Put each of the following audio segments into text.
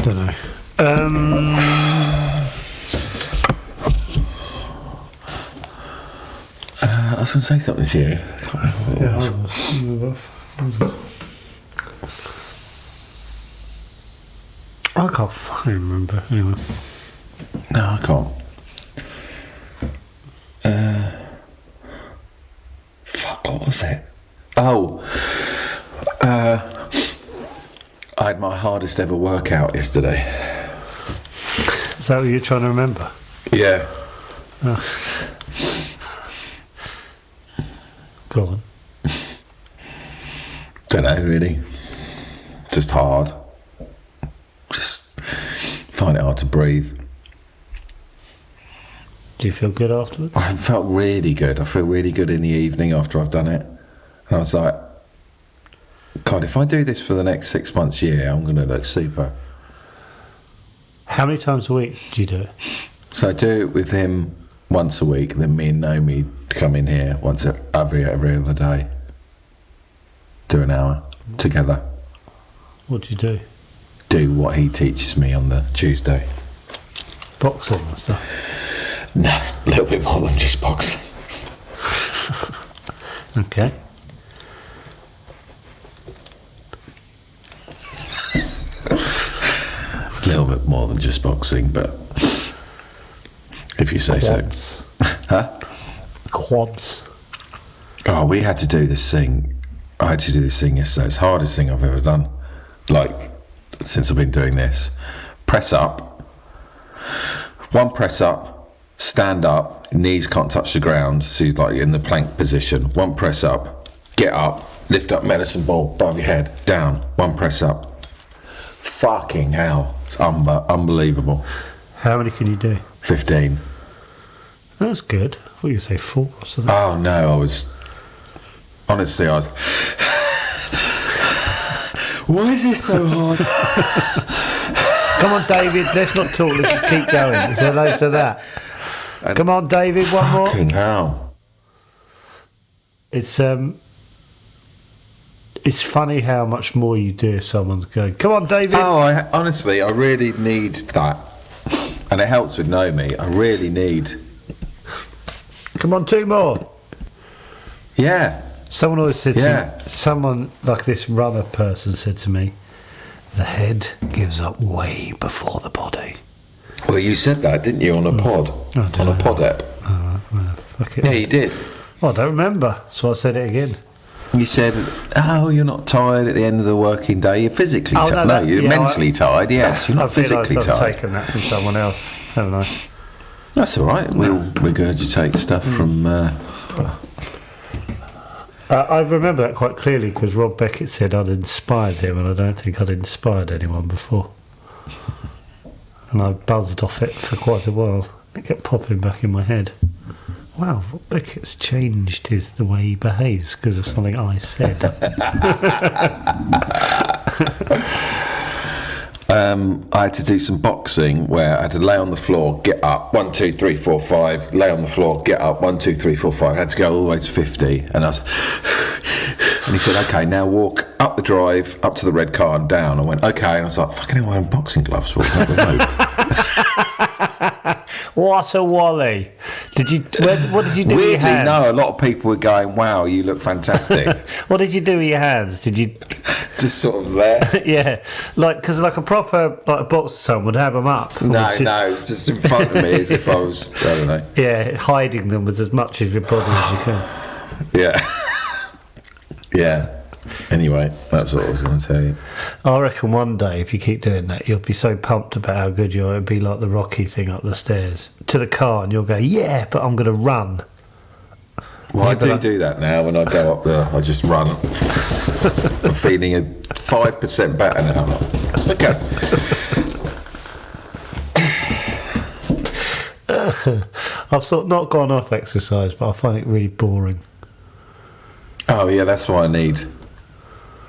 Don't know. I was going to say something to you. I can't fucking remember. Anyway. No, I can't. Fuck, what was it? Oh. I had my hardest ever workout yesterday. Is that what you're trying to remember? Yeah. Oh. Go on. Don't know, really. Just hard. Just find it hard to breathe. Do you feel good afterwards? I felt really good. I feel really good in the evening after I've done it. And I was like, God, if I do this for the next 6 months, year, I'm going to look super. How many times a week do you do it? So I do it with him once a week, then me and Naomi come in here once every other day. Do an hour together. What do you do? Do what he teaches me on the Tuesday. Boxing and stuff? No, a little bit more than just boxing. Okay. A little bit more than just boxing, but if you say Quads. so. Huh? Quads. Oh, we had to do this thing. I had to do this thing yesterday. It's the hardest thing I've ever done. Like, since I've been doing this. Press up. One press up. Stand up. Knees can't touch the ground. So you're like in the plank position. One press up. Get up. Lift up medicine ball above your head. Down. One press up. Fucking hell. It's unbelievable. How many can you do? 15. That's good. I thought you were say 4 or something. Oh no, I was... Honestly, I was... Why is this so hard? Come on, David, let's not talk, let's just keep going. Is there loads of that? Come on, David, one more. Fucking hell. It's funny how much more you do if someone's going, come on, David. Oh, honestly, I really need that. And it helps with Naomi. I really need... Come on, 2 more. Yeah. Someone always said Yeah. someone like this runner person said to me, the head gives up way before the body. Well, you said that, didn't you, on a pod? On a pod app. All right, well, fuck it. Yeah, you did. Oh, I don't remember, so I said it again. You said, oh, you're not tired at the end of the working day. You're physically tired. No, you're mentally tired, yes. You're not physically tired. I've taken that from someone else, haven't I? That's all right. We'll regurgitate stuff from... I remember that quite clearly because Rob Beckett said I'd inspired him, and I don't think I'd inspired anyone before. And I buzzed off it for quite a while. It kept popping back in my head. Wow, Rob Beckett's changed the way he behaves because of something I said. I had to do some boxing where I had to lay on the floor, get up, 1, 2, 3, 4, 5, lay on the floor, get up, 1, 2, 3, 4, 5. I had to go all the way to 50, and I was, and he said, okay, now walk up the drive, up to the red car and down. I went, okay, and I was like, fucking hell, I'm wearing boxing gloves, walking up the road. What a wally! What did you do with your hands? No, a lot of people were going, wow, you look fantastic. What did you do with your hands? Did you just sort of there? Yeah, because like a proper a boxer someone would have them up. No, just in front of me as if I was, I don't know. Yeah, hiding them with as much of your body as you can. Yeah. Yeah. Anyway, that's what I was going to tell you. I reckon one day, if you keep doing that, you'll be so pumped about how good you are. It'll be like the Rocky thing up the stairs to the car, and you'll go, yeah, but I'm going to run. Well, I do that now. When I go up there, I just run. I'm feeling 5% better now. Okay. I've sort of not gone off exercise, but I find it really boring. Oh, yeah, that's why I need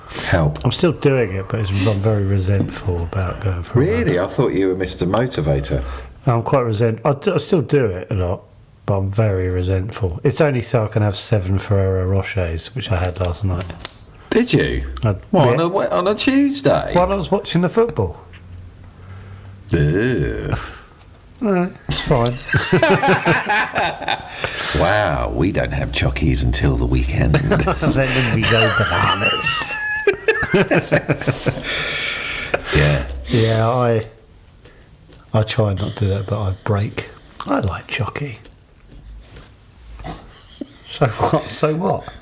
help. I'm still doing it, but I'm very resentful about going for Really? a run. I thought you were Mr. Motivator. I'm quite resentful. I still do it a lot, but I'm very resentful. It's only so I can have 7 Ferrero Rochers, which I had last night. Did you? On a Tuesday? While I was watching the football. Ugh. No, it's fine. Wow, we don't have chockies until the weekend. Then we go bananas. Yeah. I try not to do that, but I break. I like chocky. So what?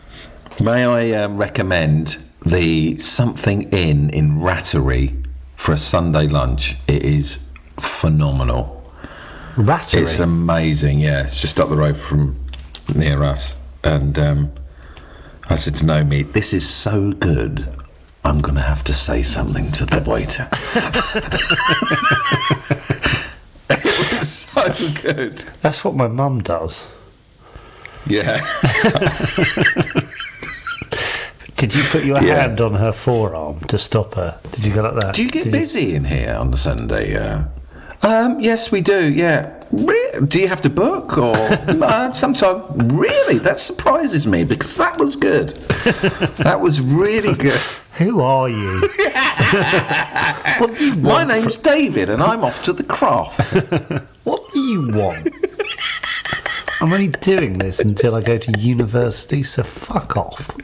May I recommend the something in Rattery for a Sunday lunch? It is phenomenal. Rattery? It's amazing, yeah. It's just up the road from near us. And I said to Naomi, this is so good, I'm going to have to say something to the waiter. It was so good. That's what my mum does. Yeah. Did you put your hand on her forearm to stop her? Did you go like that? Do you get busy in here on a Sunday? Yes, we do, yeah. Do you have to book or sometime? Really? That surprises me because that was good. That was really good. Who are you? What do you want? My name's David and I'm off to the croft. What do you want? I'm only doing this until I go to university, so fuck off.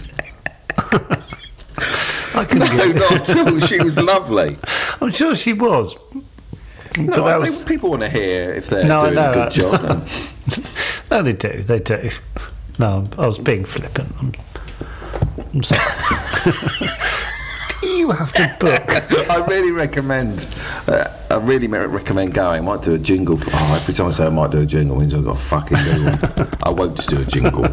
No, not at all. She was lovely. I'm sure she was. No, I think people want to hear if they're doing a good job. No, they do. No, I was being flippant. I'm sorry. You have to book. I really recommend going. I might do a jingle. Every time I say I might do a jingle, it means I've got to fucking do one. I won't just do a jingle.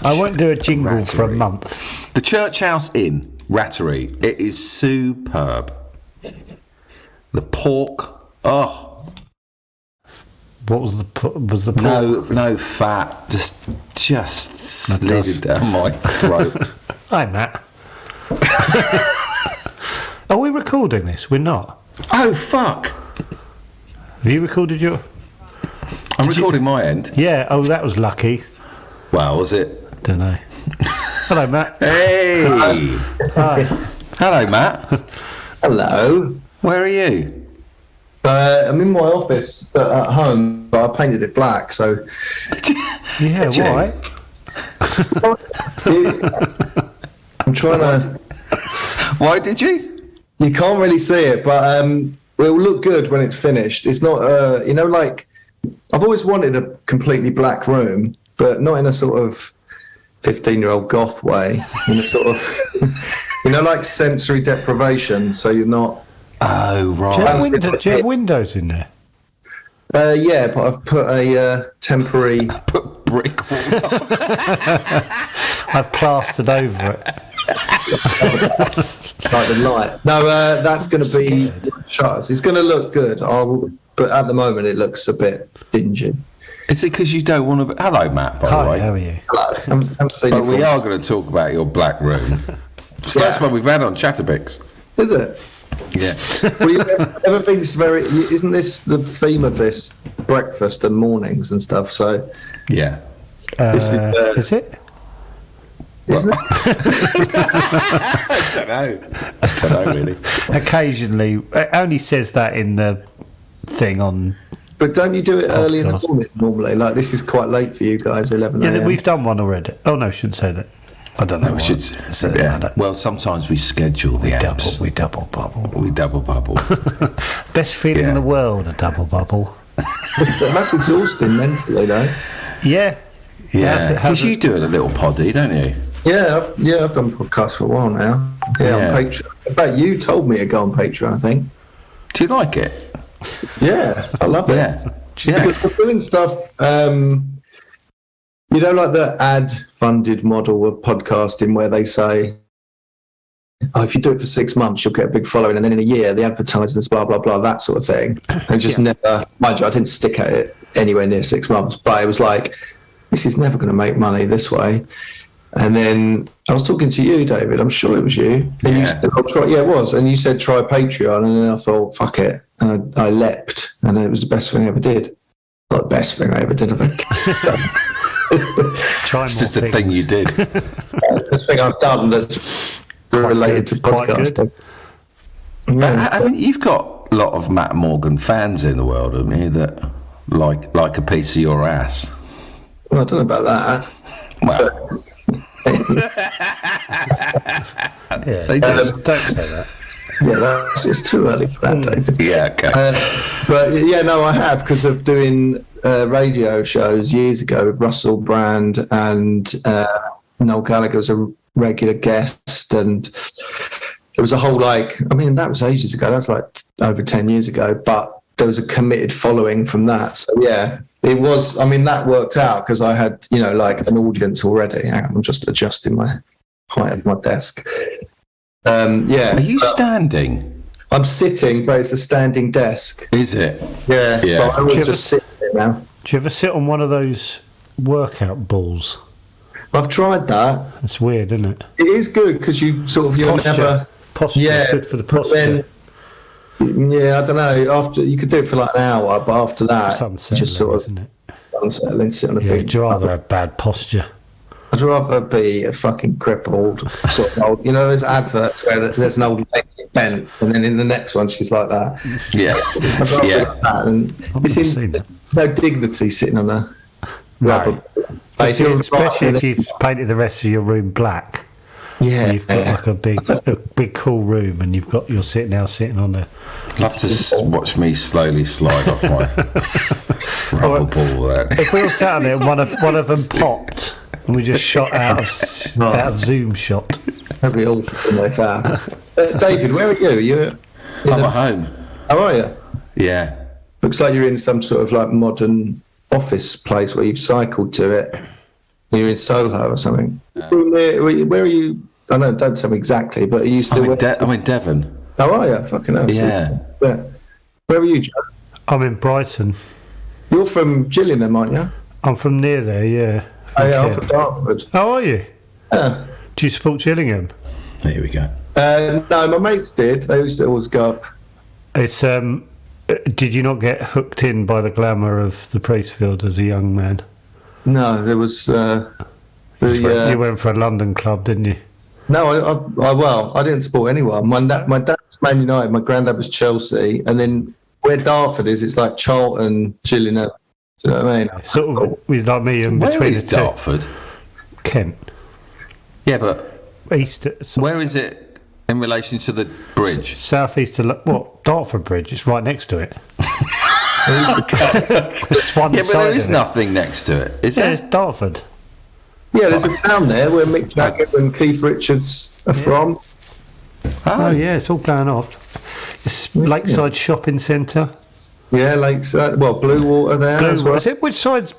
I won't do a jingle for a month. The Church House Inn, Rattery. It is superb. The pork. Oh. What was the pork? No fat. Just slid it down my throat. Hi, Matt. Are we recording this? We're not. Oh, fuck. Have you recorded your... I'm recording my end. Yeah, oh, that was lucky. Wow, was it? Don't know. Hello, Matt. Hey. Hi. Hello, Matt. Hello. Where are you? I'm in my office at home, but I painted it black, so... Yeah, why? I'm trying to... Why did you? You can't really see it, but it will look good when it's finished. It's not, like... I've always wanted a completely black room, but not in a sort of 15-year-old goth way. In a sort of... like sensory deprivation, so you're not... Oh, right. Do you have windows in there? Yeah, but I've put a temporary... Put brick wall up. I've plastered over it. Like the light. No, that's going to be shutters. It's going to look good. But at the moment, it looks a bit dingy. Is it because you don't want to... Hello, Matt, by the way. How are you? Hello. Haven't seen But you we are going to talk about your black room. It's the first one we've had on Chatterbix. Is it? Yeah. Well, everything's very... Isn't this the theme of this? Breakfast and mornings and stuff, so... Yeah. This is it? Isn't it? I don't know, really. Occasionally. It only says that in the thing on... But don't you do it early in the morning normally? Like, this is quite late for you guys, 11 a.m. Yeah, we've done one already. Oh, no, I shouldn't say that. I don't know. No, we should say that. Well, sometimes we schedule the apps. We double bubble. We double bubble. Best feeling in the world, a double bubble. That's exhausting mentally, though. Yeah. Yeah. Because you do it a little poddy, don't you? Yeah, I've done podcasts for a while now. Yeah, on Patreon. In fact, you told me to go on Patreon, I think. Do you like it? Yeah, I love it. Yeah. Because we're doing stuff, like the ad-funded model of podcasting where they say, if you do it for 6 months, you'll get a big following, and then in a year, the advertisers, blah, blah, blah, that sort of thing. And just never, mind you, I didn't stick at it anywhere near 6 months, but it was like, this is never going to make money this way. And then I was talking to you, David. I'm sure it was you. And you said, I'll try. Yeah, it was. And you said, try Patreon. And then I thought, fuck it. And I leapt. And it was the best thing I ever did. Not the best thing I ever did, I think. It's just a thing you did. The thing I've done that's related to podcasting. But haven't you've got got a lot of Matt Morgan fans in the world, haven't you? That like a piece of your ass. Well, I don't know about that. Well, Yeah, They don't do. say that. Yeah, it's too early for that, David. yeah, okay. But yeah, no, I have, because of doing radio shows years ago with Russell Brand, and Noel Gallagher was a regular guest, and there was a whole that was ages ago. That's like over 10 years ago, but there was a committed following from that. So yeah, it was. I mean, that worked out because I had an audience already. Hang on, I'm just adjusting my height of my desk. Yeah. Are you standing? I'm sitting, but it's a standing desk. Is it? Yeah. Yeah. But I always just sit there now. Do you ever sit on one of those workout balls? I've tried that. It's weird, isn't it? It is good because you're never. Posture. Yeah, Good for the but posture. then, I don't know. After you could do it for like an hour, but after that, It's unsettling, just sort of isn't it? unsettling. Sit on a Yeah, beach. would you rather have bad posture? I'd rather be a fucking crippled sort of old. There's adverts where there's an old lady bent, and then in the next one she's like that. Yeah. I'd rather be like that, and I've not seen that. there's no dignity sitting on a No. rubber. Like, you're Especially right, if you've painted the rest of your room black. yeah, And you've got like a big cool room, and you're sitting on there. Love to watch me slowly slide off my rubber ball. There. If we all sat on there, and one of them popped, and we just shot out of zoom shot. that'd be awful like that. David, where are you? Are you? I'm at home. How are you? Yeah. Looks like you're in some sort of like modern office place where you've cycled to it. You're in Soho or something. Where are you? I know, don't tell me exactly, but are you still? I'm in Devon. How are you? Fucking hell. Yeah. Where are you, Joe? I'm in Brighton. You're from Gillingham, aren't you? I'm from near there, yeah. Oh, yeah, I'm Okay. from Dartford. How are you? Yeah. Do you support Gillingham? Here we go. No, my mates did. They used to always go up. It's did you not get hooked in by the glamour of the Priestfield as a young man? No, there was You went for a London club, didn't you? No, I didn't support anyone. My dad was Man United, my granddad was Chelsea, and then where Dartford is, it's like Charlton, Gillingham. Do you know what I mean? Sort of with like me in Where between is the two. Dartford? Kent. Yeah, but East. where is it in relation to the bridge? Southeast of Dartford Bridge. It's right next to it. It's one Yeah, but side there is of it. nothing next to it, is Yeah, there? it's Dartford. Yeah, there's a town there where Mick Jagger and Keith Richards are from. Oh yeah, it's all going off. It's Lakeside Shopping Centre. Yeah, Lakeside. Well, Blue Water there as well. Is it? Which one's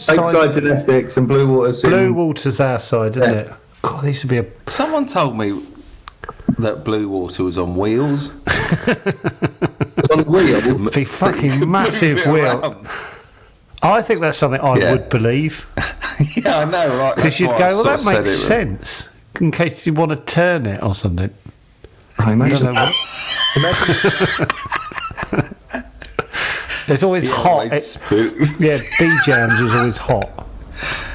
Lakeside in Essex and Blue Water's in. Blue Water's our side, isn't Yeah. it? God, there used to be a. Someone told me that Blue Water was on wheels. It's on the wheel. Big fucking massive Move it wheel. around. I think that's something I Yeah. would believe. Yeah, I know, right? Because That's you'd why I go, well, sort that of said makes it. sense. In case you want to turn it or something. I I imagine. don't know what. It's always hot. Always spook. Yeah, B Jams is always hot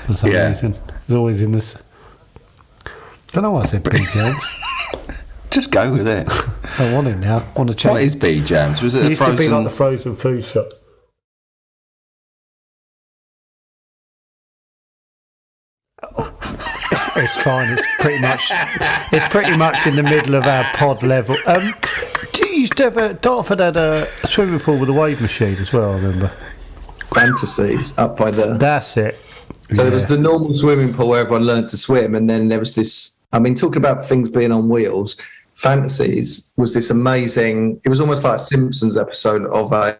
for some Yeah. reason. It's always in this. Don't know why I said B Jams. Just go with it. I want it now. I want to change. What is B Jams? Was it It a used to be frozen? like the frozen food shop. It's fine. It's pretty much in the middle of our pod level. Do you used to have Dartford had a swimming pool with a wave machine as well? I remember. Fantasies up by the. That's it. So there was the normal swimming pool where everyone learned to swim, and then there was this. I mean, talking about things being on wheels, Fantasies was this amazing. It was almost like a Simpsons episode of a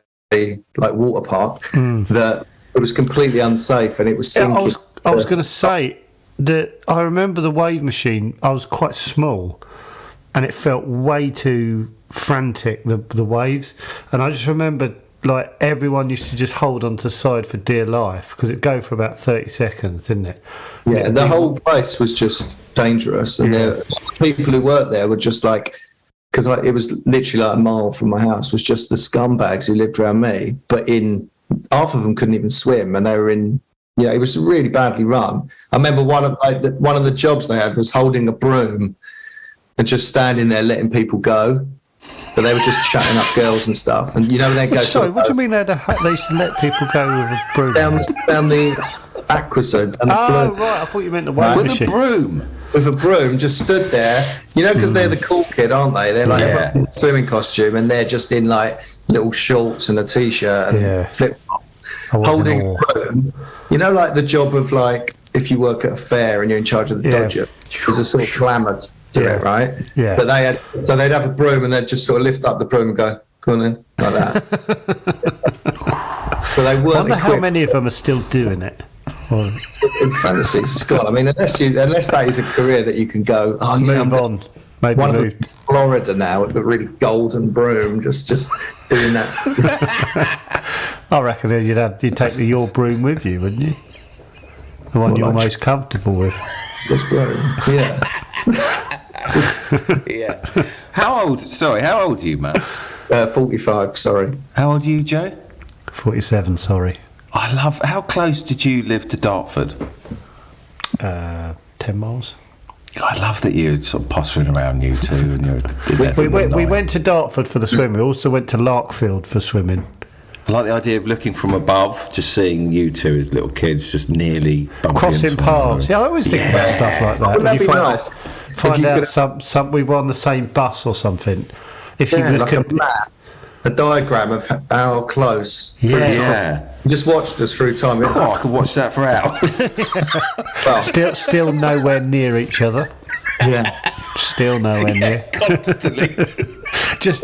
like water park that it was completely unsafe, and it was Yeah, sinking. I was going to say that I remember the wave machine. I was quite small, and it felt way too frantic, the waves. And I just remember like everyone used to just hold on to the side for dear life because it'd go for about 30 seconds, didn't it? Yeah, the whole place was just dangerous, and the people who worked there were just like, because it was literally like a mile from my house, was just the scumbags who lived around me. But half of them couldn't even swim, and they were in. It was really badly run. I remember one of the jobs they had was holding a broom and just standing there letting people go. but they were just chatting up girls and stuff. And they go. Sorry, what do you mean they used to let people go with a broom? Down the aquazone. Oh, right. I thought you meant the weight machine. With a broom. With a broom, just stood there, because they're the cool kid, aren't they? They're like everyone's in a swimming costume, and they're just in like little shorts and a t-shirt and flip flop, holding a broom. Like the job of like if you work at a fair and you're in charge of the dodger, there's a sort of glamour to it, right? Yeah. But they'd have a broom and they'd just sort of lift up the broom and go, "Go on then," like that. So they weren't. I wonder how many of them are still doing it. In fantasy, Scott. I mean, unless that is a career that you can go, move on. Maybe move to Florida now with a really golden broom, just doing that. I reckon you'd take your broom with you, wouldn't you? The one you're most comfortable with. This broom, yeah. How old are you, Matt? 45. Sorry. How old are you, Joe? 47. Sorry. I love. How close did you live to Dartford? 10 miles. I love that you're sort of pottering around you two. And we went to Dartford for the swim. We also went to Larkfield for swimming. I like the idea of looking from above, just seeing you two as little kids, just nearly crossing paths. Yeah, I always think about stuff like that. That'd be nice. Find out we were on the same bus or something. If you could like a diagram of how close. Yeah. You just watched us through time. I could watch that for hours. Well, still nowhere near each other. Yeah. Still nowhere near. Constantly. Just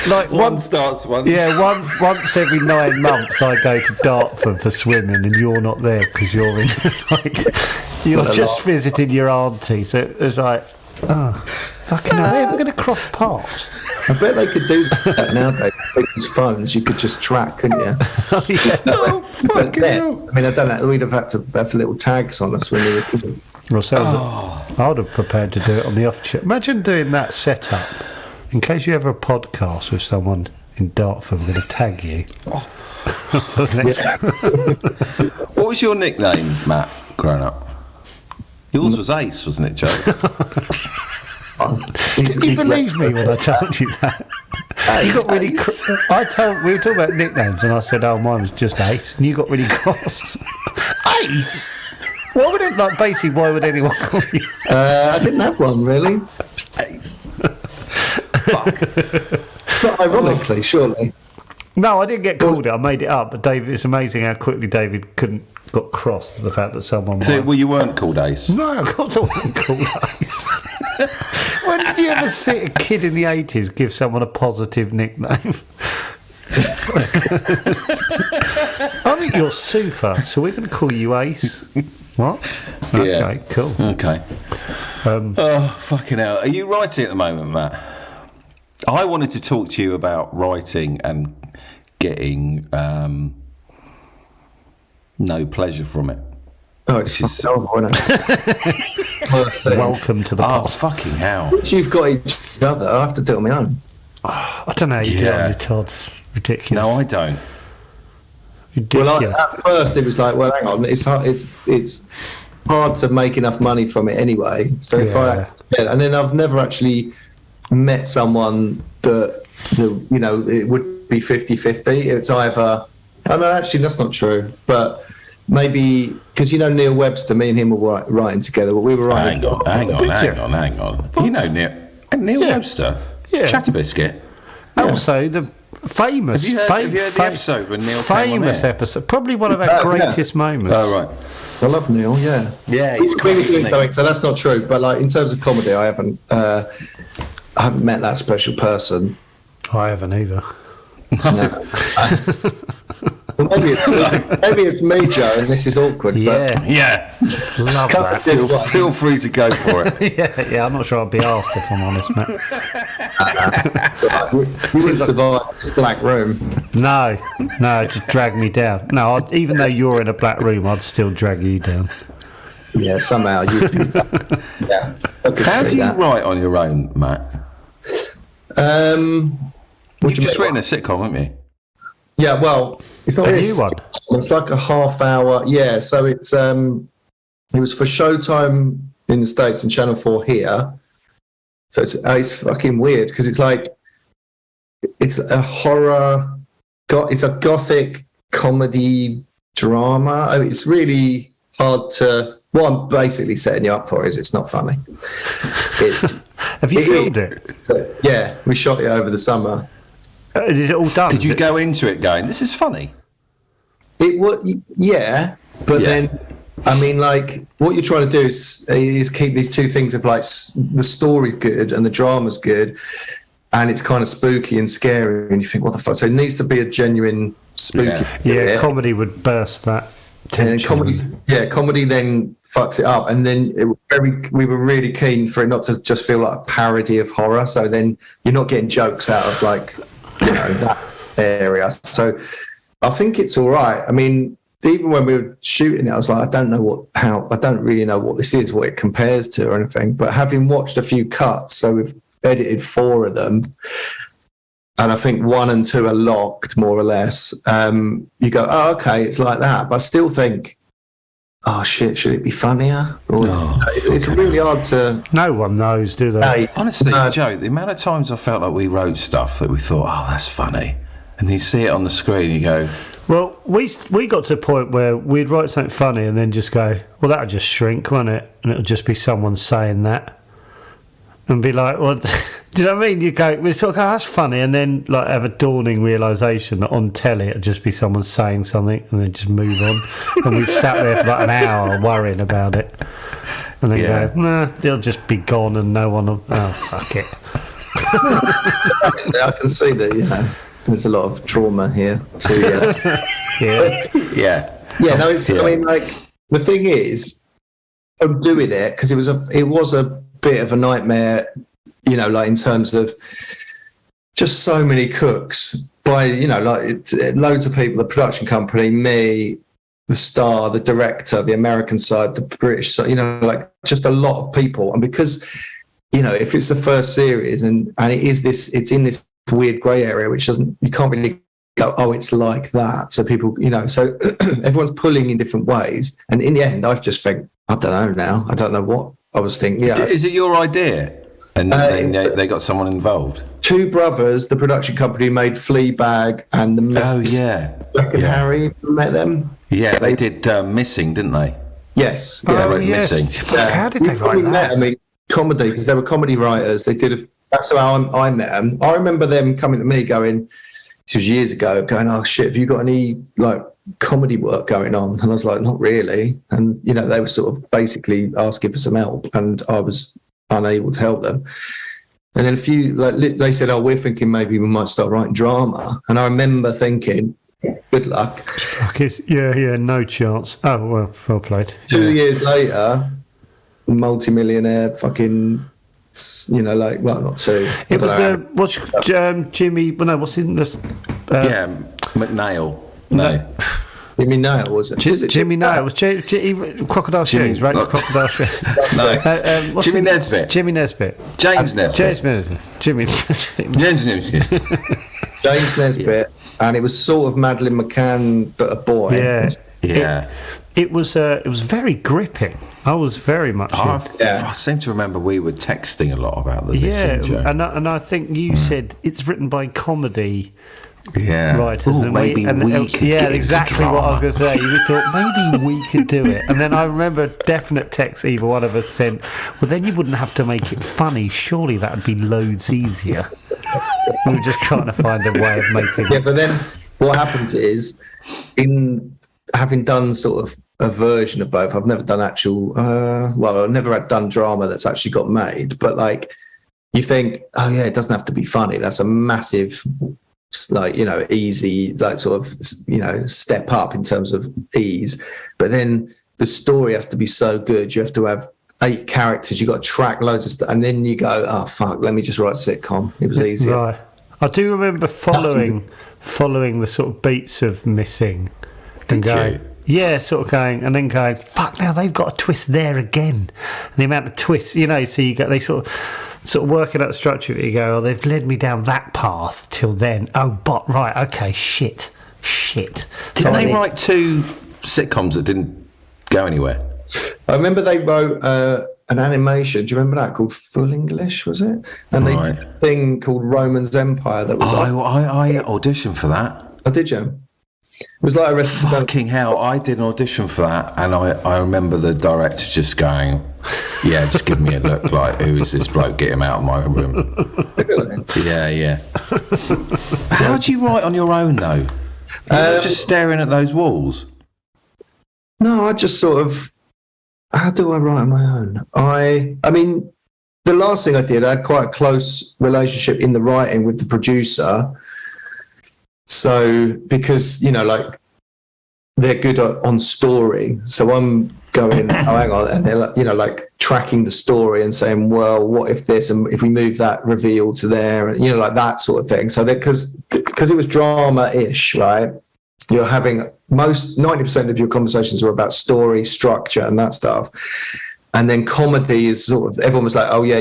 like one starts once. Yeah, once every 9 months I go to Dartford for swimming, and you're not there because you're in you're just visiting your auntie. So it's like, fucking hell, they're ever going to cross paths? I bet they could do that nowadays. People's phones, you could just track, couldn't you? Fucking hell. I mean, I don't know. We'd have had to have little tags on us when we were kids. I would have prepared to do it on the off chance. Imagine doing that setup. In case you ever a podcast with someone in Dartford, we're going to tag you. What was your nickname, Matt, growing up? Yours was Ace, wasn't it, Joe? Did you believe me when I told you that? You got really. We were talking about nicknames, and I said, "Oh, mine was just Ace," and you got really cross. Ace. Why would it basically? Why would anyone call you? I didn't have one really. Ace. Not ironically, surely. No, I didn't get called it. I made it up. But David, it's amazing how quickly David got cross to the fact that someone. Well, you weren't called Ace. No, of course I wasn't called Ace. When did you ever see a kid in the 80s give someone a positive nickname? I think you're super, so we're going to call you Ace. What? Okay, cool. Okay. Fucking hell. Are you writing at the moment, Matt? I wanted to talk to you about writing and getting no pleasure from it. Oh, it's terrible, isn't it? Welcome to the Oh, past. fucking hell. You've got each other. I have to do it on my own. I don't know how you do it on your Todd. It's ridiculous. No, I don't. Ridiculous. Well, at first it was like, well, hang on, it's hard to make enough money from it anyway. So and then I've never actually met someone that it would be 50-50. It's either, oh no, actually that's not true, but maybe because Neil Webster, me and him were writing together, but we were writing. Hang on. You know Neil Webster, Chatterbiscuit. Also, the famous. Have you heard the episode when Neil came on air? Episode, probably one of our greatest moments. Oh right. I love Neil. Yeah, he's we were doing something, so that's not true. But like in terms of comedy, I haven't met that special person. I haven't either. No. Well, maybe it's me, Joe, and this is awkward. But yeah. Love that. Feel free to go for it. yeah. I'm not sure I'd be asked if I'm honest, Matt. You wouldn't survive this black room. No, just drag me down. No, even though you're in a black room, I'd still drag you down. Yeah, somehow you. Yeah. How do you write on your own, Matt? You've just written a sitcom, haven't you? Yeah, well, it's not a really new one. It's like a half-hour. Yeah, so it's it was for Showtime in the States and Channel 4 here, So it's fucking weird because it's like it's a horror. It's a gothic comedy drama. I mean, it's really hard to. What I'm basically setting you up for is it's not funny. Have you filmed it? Yeah, we shot it over the summer. Is it all done? Did you go into it going, this is funny? It was, yeah, but then, I mean, like, what you're trying to do is keep these two things of, like, the story's good and the drama's good, and it's kind of spooky and scary, and you think, what the fuck? So it needs to be a genuine spooky. Yeah, comedy would burst that tension. And comedy then fucks it up, and then we were really keen for it not to just feel like a parody of horror. So then you're not getting jokes out of, like, that area. So I think it's all right. I mean, even when we were shooting it, I was like, I don't really know what this is, what it compares to or anything. But having watched a few cuts, so we've edited 4 of them, and I think 1 and 2 are locked, more or less. You go, oh, okay, it's like that. But I still think, oh, shit, should it be funnier? It's really hard to... No one knows, do they? Honestly, Joe, the amount of times I felt like we wrote stuff that we thought, oh, that's funny. And you see it on the screen and you go... Well, we got to a point where we'd write something funny and then just go, well, that'll just shrink, won't it? And it'll just be someone saying that. And be like, well... Do you know what I mean? You go, we sort of go, that's funny, and then like have a dawning realisation that on telly it'll just be someone saying something, and then just move on. And we've sat there for like an hour worrying about it, and then go, nah, they'll just be gone, and no one will. Oh, fuck it. I can see that. There's a lot of trauma here. So yeah. No, it's. I mean, like the thing is, I'm doing it because it was a bit of a nightmare. Like in terms of just so many cooks by, loads of people, the production company, me, the star, the director, the American side, the British side, like just a lot of people. And because, if it's the first series and it's in this weird grey area, which you can't really go, oh, it's like that. So people, so everyone's pulling in different ways. And in the end, I just think, I don't know now. I don't know what I was thinking. Yeah. Is it your idea? And then they got someone involved. 2 brothers, the production company made Fleabag and the Jack and Harry. Met them? Yeah, they did Missing, didn't they? Yes. Yeah, they wrote Missing. How did they write that? Comedy, because they were comedy writers. That's how I met them. I remember them coming to me going, this was years ago, going, oh shit, have you got any like comedy work going on? And I was like, not really. And they were sort of basically asking for some help, and I was unable to help them. And then a few, they said, oh, we're thinking maybe we might start writing drama. And I remember thinking, good luck. No chance. Oh, well played. 2 years later, multi-millionaire fucking, not 2. It was Jimmy, well, no, what's in this? McNeil. No. Jimmy Nail, was it? Jimmy Nail was Crocodile Shoes, right? Crocodile Shoes. No. Jimmy Nesbitt. Jimmy Nesbitt. James Nesbitt. James Nesbitt, and it was sort of Madeleine McCann, but a boy. Yeah. It was very gripping. I was very much. I seem to remember we were texting a lot about the Missing, Joe. and I think you said it's written by comedy. Writers, and maybe we could get exactly what I was going to say. You thought maybe we could do it, and then I remember definite text either one of us sent. Well, then you wouldn't have to make it funny. Surely that would be loads easier. We were just trying to find a way of making. Yeah, but then what happens is, in having done sort of a version of both, I've never done actual. I've never done drama that's actually got made. But like, you think, oh yeah, it doesn't have to be funny. That's a massive. Easy, sort of, step up in terms of ease. But then the story has to be so good. You have to have 8 characters. You got to track loads of stuff. And then you go, oh, fuck, let me just write a sitcom. It was easier. Right. I do remember following the sort of beats of Missing. And going, yeah, sort of going, and then going, fuck, now they've got a twist there again. And the amount of twists, so you get, they sort of working out the structure, you go, oh, they've led me down that path till then. Oh, but right, okay, shit. Didn't they write 2 sitcoms that didn't go anywhere? I remember they wrote an animation. Do you remember that called Full English? Was it? And they did a thing called Roman's Empire that was. I auditioned for that. Oh, did you? It was like Arrested Development. Fucking hell! I did an audition for that, and I remember the director just going, "Yeah, just give me a look. Like, who is this bloke? Get him out of my room." Yeah. How do you write on your own though? Just staring at those walls. No, I just sort of. How do I write on my own? I mean, the last thing I did, I had quite a close relationship in the writing with the producer. So, because, like, they're good on story. So I'm going, hang on, and they're, like, tracking the story and saying, well, what if this, and if we move that reveal to there, and, like that sort of thing. So, because it was drama-ish, right? You're having 90% of your conversations are about story, structure, and that stuff. And then comedy is sort of, everyone was like, oh, yeah,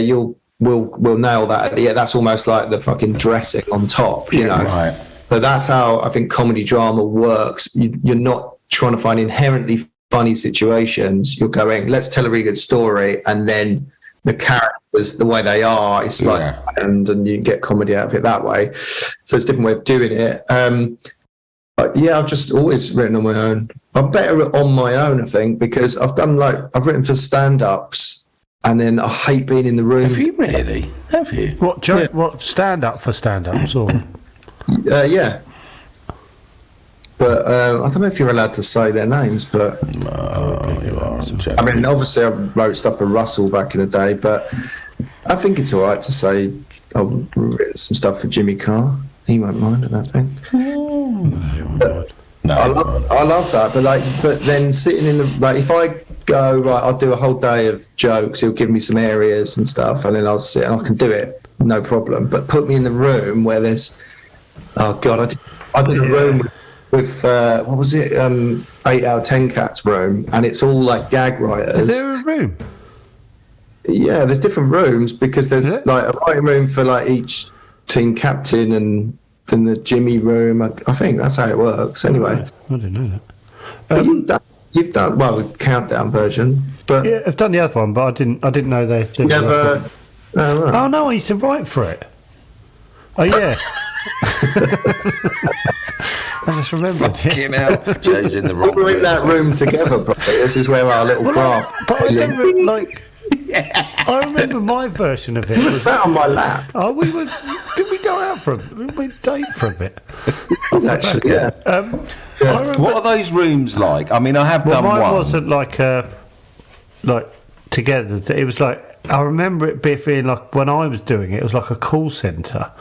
we'll nail that. Yeah, that's almost like the fucking dressing on top, you know? Right. So that's how I think comedy drama works. You're not trying to find inherently funny situations. You're going, let's tell a really good story, and then the characters, the way they are, it's like, and you can get comedy out of it that way. So it's a different way of doing it. But yeah, I've just always written on my own. I'm better on my own, I think, because I've written for stand-ups, and then I hate being in the room. Have you really? Have you? What stand-up for stand-ups or? Yeah. But I don't know if you're allowed to say their names, but... No, you are. I mean, obviously I wrote stuff for Russell back in the day, but I think it's all right to say I've written some stuff for Jimmy Carr. He won't mind, I don't think. No. I love that, but then sitting in the... Like, if I go, right, I'll do a whole day of jokes, he'll give me some areas and stuff, and then I'll sit and I can do it, no problem. But put me in the room where there's... Oh God! I did a room with what was it? 8 out of 10 Cats room, and it's all like gag writers. Is there a room? Yeah, there's different rooms because there's like a writing room for like each team captain, and then the Jimmy room. I think that's how it works. Anyway, I didn't know that. But you've done well countdown version, but yeah, I've done the other one, but I didn't know they did. Never. Right. Oh no, I used to write for it. Oh yeah. I just remembered. Fucking hell, Joe's in the wrong room. We were in that room together, probably. This is where our little craft. But I don't like. I remember my version of it. You were sat on my lap. Oh, did we go out for we date for a bit? Actually, yeah. What are those rooms like? I mean, I have done one. Mine wasn't like together. It was like, I remember it being like, when I was doing it, it was like a call centre.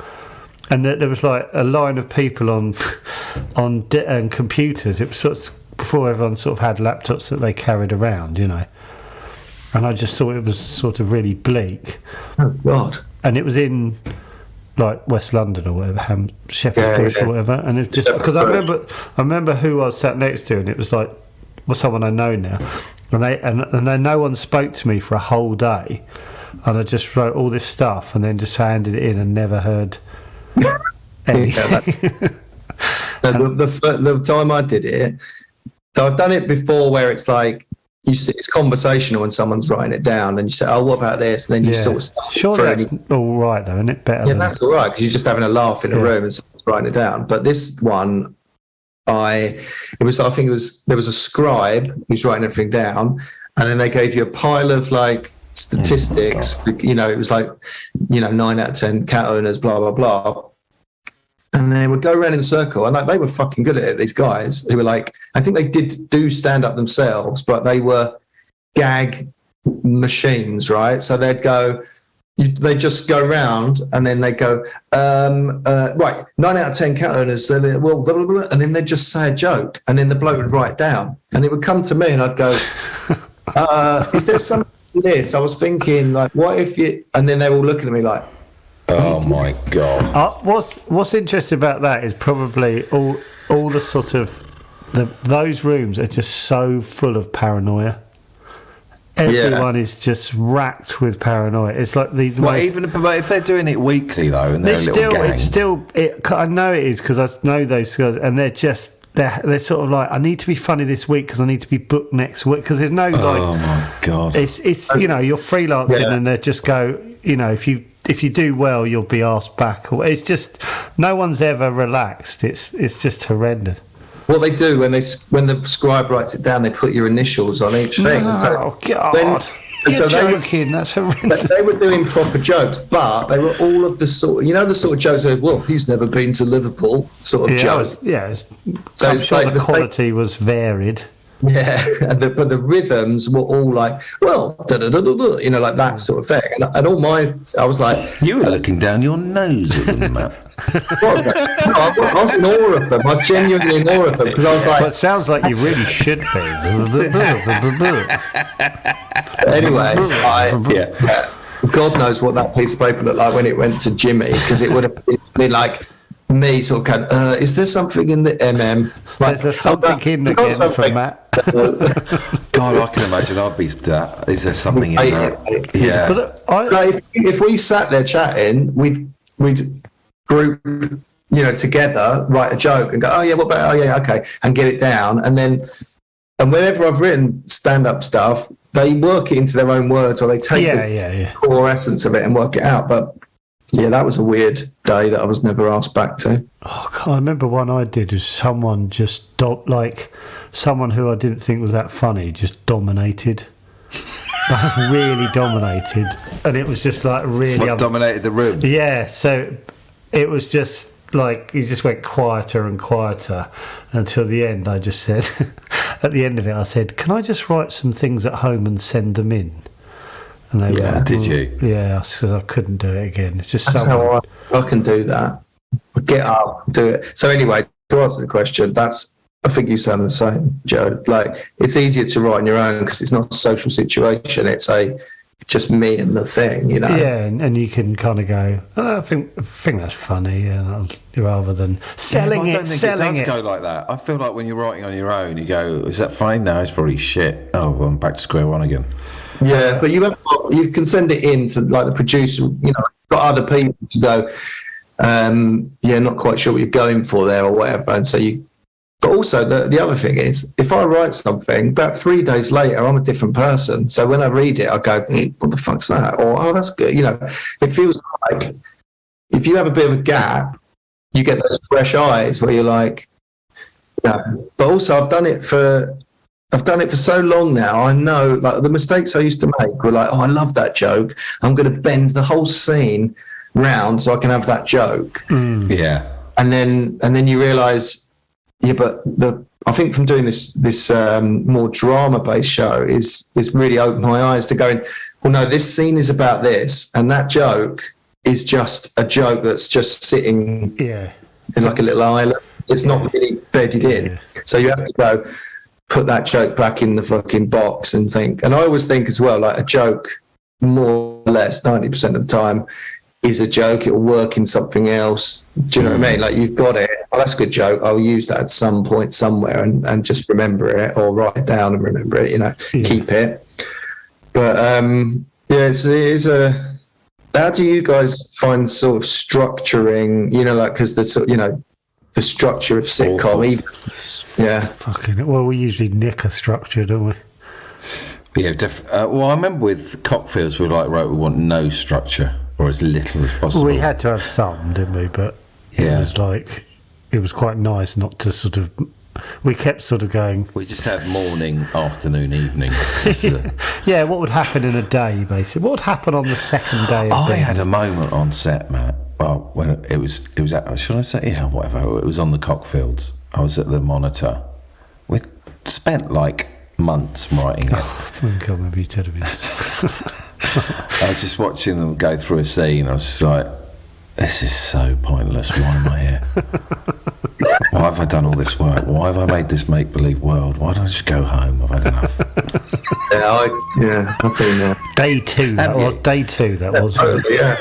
And there was like a line of people on computers. It was sort of before everyone sort of had laptops that they carried around, you know. And I just thought it was sort of really bleak. Oh God! And it was in like West London or whatever, Shepherd's Bush or whatever. And it's just because I remember who I was sat next to, and it was like, well, someone I know now. And then no one spoke to me for a whole day, and I just wrote all this stuff and then just handed it in and never heard. The time I did it, so I've done it before where it's like it's conversational and someone's writing it down and you say, oh, what about this, and then you sort of start. Sure, that's all right though, isn't it? Better that's all right because you're just having a laugh in a room and someone's writing it down. But this one, there was a scribe who's writing everything down, and then they gave you a pile of like statistics, it was like 9 out of 10 cat owners, blah blah blah, and they would go around in a circle, and like they were fucking good at it, these guys who were like, I think they did do stand up themselves, but they were gag machines, right? So they'd just go around and then they go right, 9 out of 10 cat owners, well blah, blah, blah, and then they'd just say a joke, and then the bloke would write down, and it would come to me and I'd go is there something this? I was thinking, like, what if you... And then they're all looking at me like... Oh, my God. What's interesting about that is probably all the sort of... those rooms are just so full of paranoia. Everyone is just racked with paranoia. It's like the but if they're doing it weekly, though, and they're a little gang... I know it is, because I know those guys, and they're they're sort of like, I need to be funny this week because I need to be booked next week, because there's no like. Oh my God! It's you're freelancing and they just go, if you do well, you'll be asked back. It's just no one's ever relaxed. It's just horrendous. What they do when the scribe writes it down, they put your initials on each thing. Oh God! You're joking. That's horrendous. They were doing proper jokes, but they were all of the sort of jokes of, well, he's never been to Liverpool sort of joke. So I'm sure the quality was varied. Yeah, but the rhythms were all like, well, like that sort of thing. And I was like... You were looking down your nose at them, Matt. What was that? No, I was in awe of them. I was genuinely in awe of them, because I was like... Well, it sounds like you really should be. Anyway, God knows what that piece of paper looked like when it went to Jimmy, because it would have been like... me sort of going, is there something in the MM? Like, is there something in again from Matt? God, I can imagine I'd be that. Is there something in there? Yeah. But if we sat there chatting, we'd group, together, write a joke and go, oh yeah, what about, oh yeah, okay, and get it down. And whenever I've written stand-up stuff, they work it into their own words, or they take the core essence of it and work it out. But yeah, that was a weird day that I was never asked back to. Oh, God, I remember one I did was someone just someone who I didn't think was that funny just dominated. Really dominated, and it was just like really dominated the room. Yeah, so it was just like he just went quieter and quieter until the end. I just said, at the end of it, I said, "Can I just write some things at home and send them in?" And they were like, did you? Yeah, I said I couldn't do it again. It's just that's how I can do that. Get up, do it. So anyway, to answer the question, I think you sound the same, Joe. Like, it's easier to write on your own because it's not a social situation. It's just me and the thing, Yeah, and you can kind of go, I think that's funny, rather than selling it. It does go like that. I feel like when you're writing on your own, you go, is that funny? No, it's probably shit. Oh, well, I'm back to square one again. Yeah, but you can send it in to like the producer, got other people to go, not quite sure what you're going for there or whatever. And so but also the other thing is, if I write something, about 3 days later, I'm a different person. So when I read it, I go, what the fuck's that? Or, oh, that's good. It feels like if you have a bit of a gap, you get those fresh eyes where you're like, but also I've done it for so long now. I know, like, the mistakes I used to make were like, oh, I love that joke. I'm going to bend the whole scene round so I can have that joke. Yeah. And then you realise, but I think from doing this more drama-based show is really opened my eyes to going, well, no, this scene is about this, and that joke is just a joke that's just sitting in like a little island. It's not really bedded in. Yeah. So you have to go, put that joke back in the fucking box and think. And I always think as well, like, a joke, more or less 90% of the time, is a joke. It'll work in something else. Do you know what I mean? Like, you've got it. Oh, that's a good joke. I'll use that at some point somewhere and just remember it, or write it down and remember it, keep it. But it is a... How do you guys find sort of structuring, because the structure of sitcom, well, we usually nick a structure, don't we? Yeah, well, I remember with Cockfields, we were like, right, we want no structure, or as little as possible. We had to have some, didn't we? But it was quite nice not to sort of... We kept sort of going... We just had morning, afternoon, evening. Yeah, what would happen in a day, basically? What would happen on the second day of I had a moment on set, Matt. Well, when it was at, should I say, whatever, it was on the Cockfields. I was at the monitor. We spent like months writing it. Oh, I can't remember you telling me this. I was just watching them go through a scene. I was just like, this is so pointless. Why am I here? Why have I done all this work? Why have I made this make-believe world? Why don't I just go home? I've had enough. I've been there. Day two, that was. Yeah.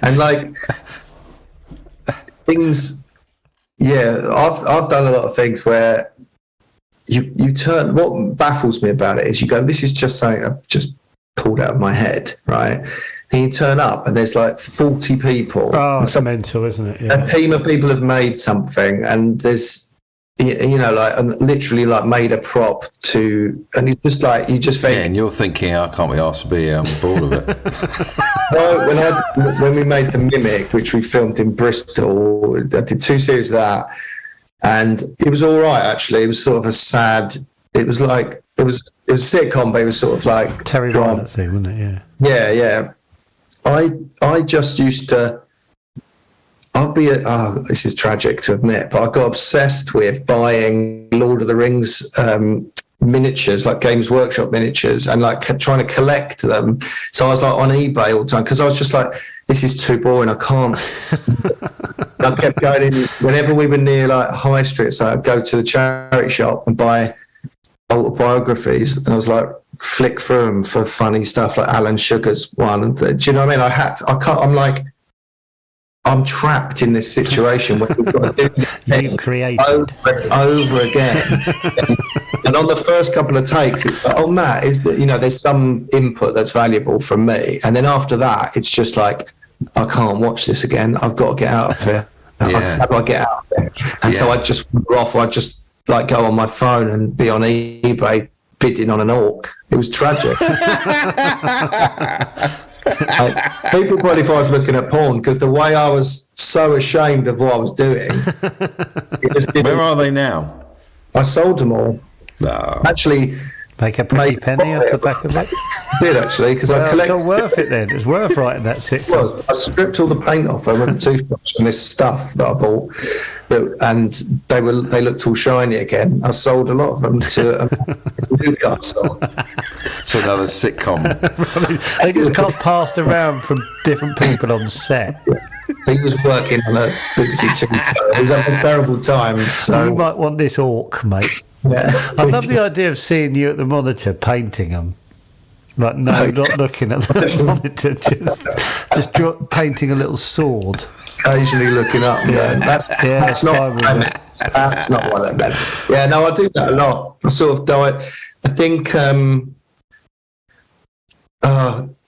And like things, I've done a lot of things where you turn. What baffles me about it is you go, this is just something I've just pulled out of my head, right? And you turn up and there's like 40 people. Oh, it's mental, isn't it? Yeah. A team of people have made something, and there's you know, like, and literally like made a prop to, and it's just like, you just think. Yeah, and you're thinking, I can't be asked to be bored of it. Well, when we made The Mimic, which we filmed in Bristol, I did 2 series of that, and it was all right, actually. It was sort of a sad, it was like, it was a sitcom, but it was sort of like Terry Ryan thing, wasn't it? Yeah. Yeah. I just used to, this is tragic to admit, but I got obsessed with buying Lord of the Rings miniatures, like Games Workshop miniatures, and like trying to collect them. So I was like on eBay all the time, because I was just like, this is too boring, I can't. I kept going in, whenever we were near like High Street, so I'd go to the charity shop and buy autobiographies, and I was like, flick through them for funny stuff, like Alan Sugar's one. And, do you know what I mean? I'm trapped in this situation where we've got to do this You've created over again. And on the first couple of takes, it's like, oh, Matt, is that, you know, there's some input that's valuable from me. And then after that, it's just like, I can't watch this again. I've got to get out of here. How do I get out of there? And so I just like go on my phone and be on eBay bidding on an orc. It was tragic. People probably thought I was looking at porn, because the way I was so ashamed of what I was doing. Where are they now? I sold them all. No. Actually, make a pretty penny off the back of it. Did actually, because I collected. It's all worth it then. It's worth writing that sitcom. Well, I stripped all the paint off them with a toothbrush and this stuff that I bought, and they looked all shiny again. I sold a lot of them to Newcastle. So another sitcom. They just got passed around from different people on set. He was working on a BBC Two show. He was having a terrible time. So you might want this orc, mate. Yeah. I love the idea of seeing you at the monitor painting them. Like, no, not looking at the monitor, just painting a little sword. Occasionally looking up. That's not what I meant. That's not what I meant. Yeah, no, I do that a lot. I sort of do it. I think,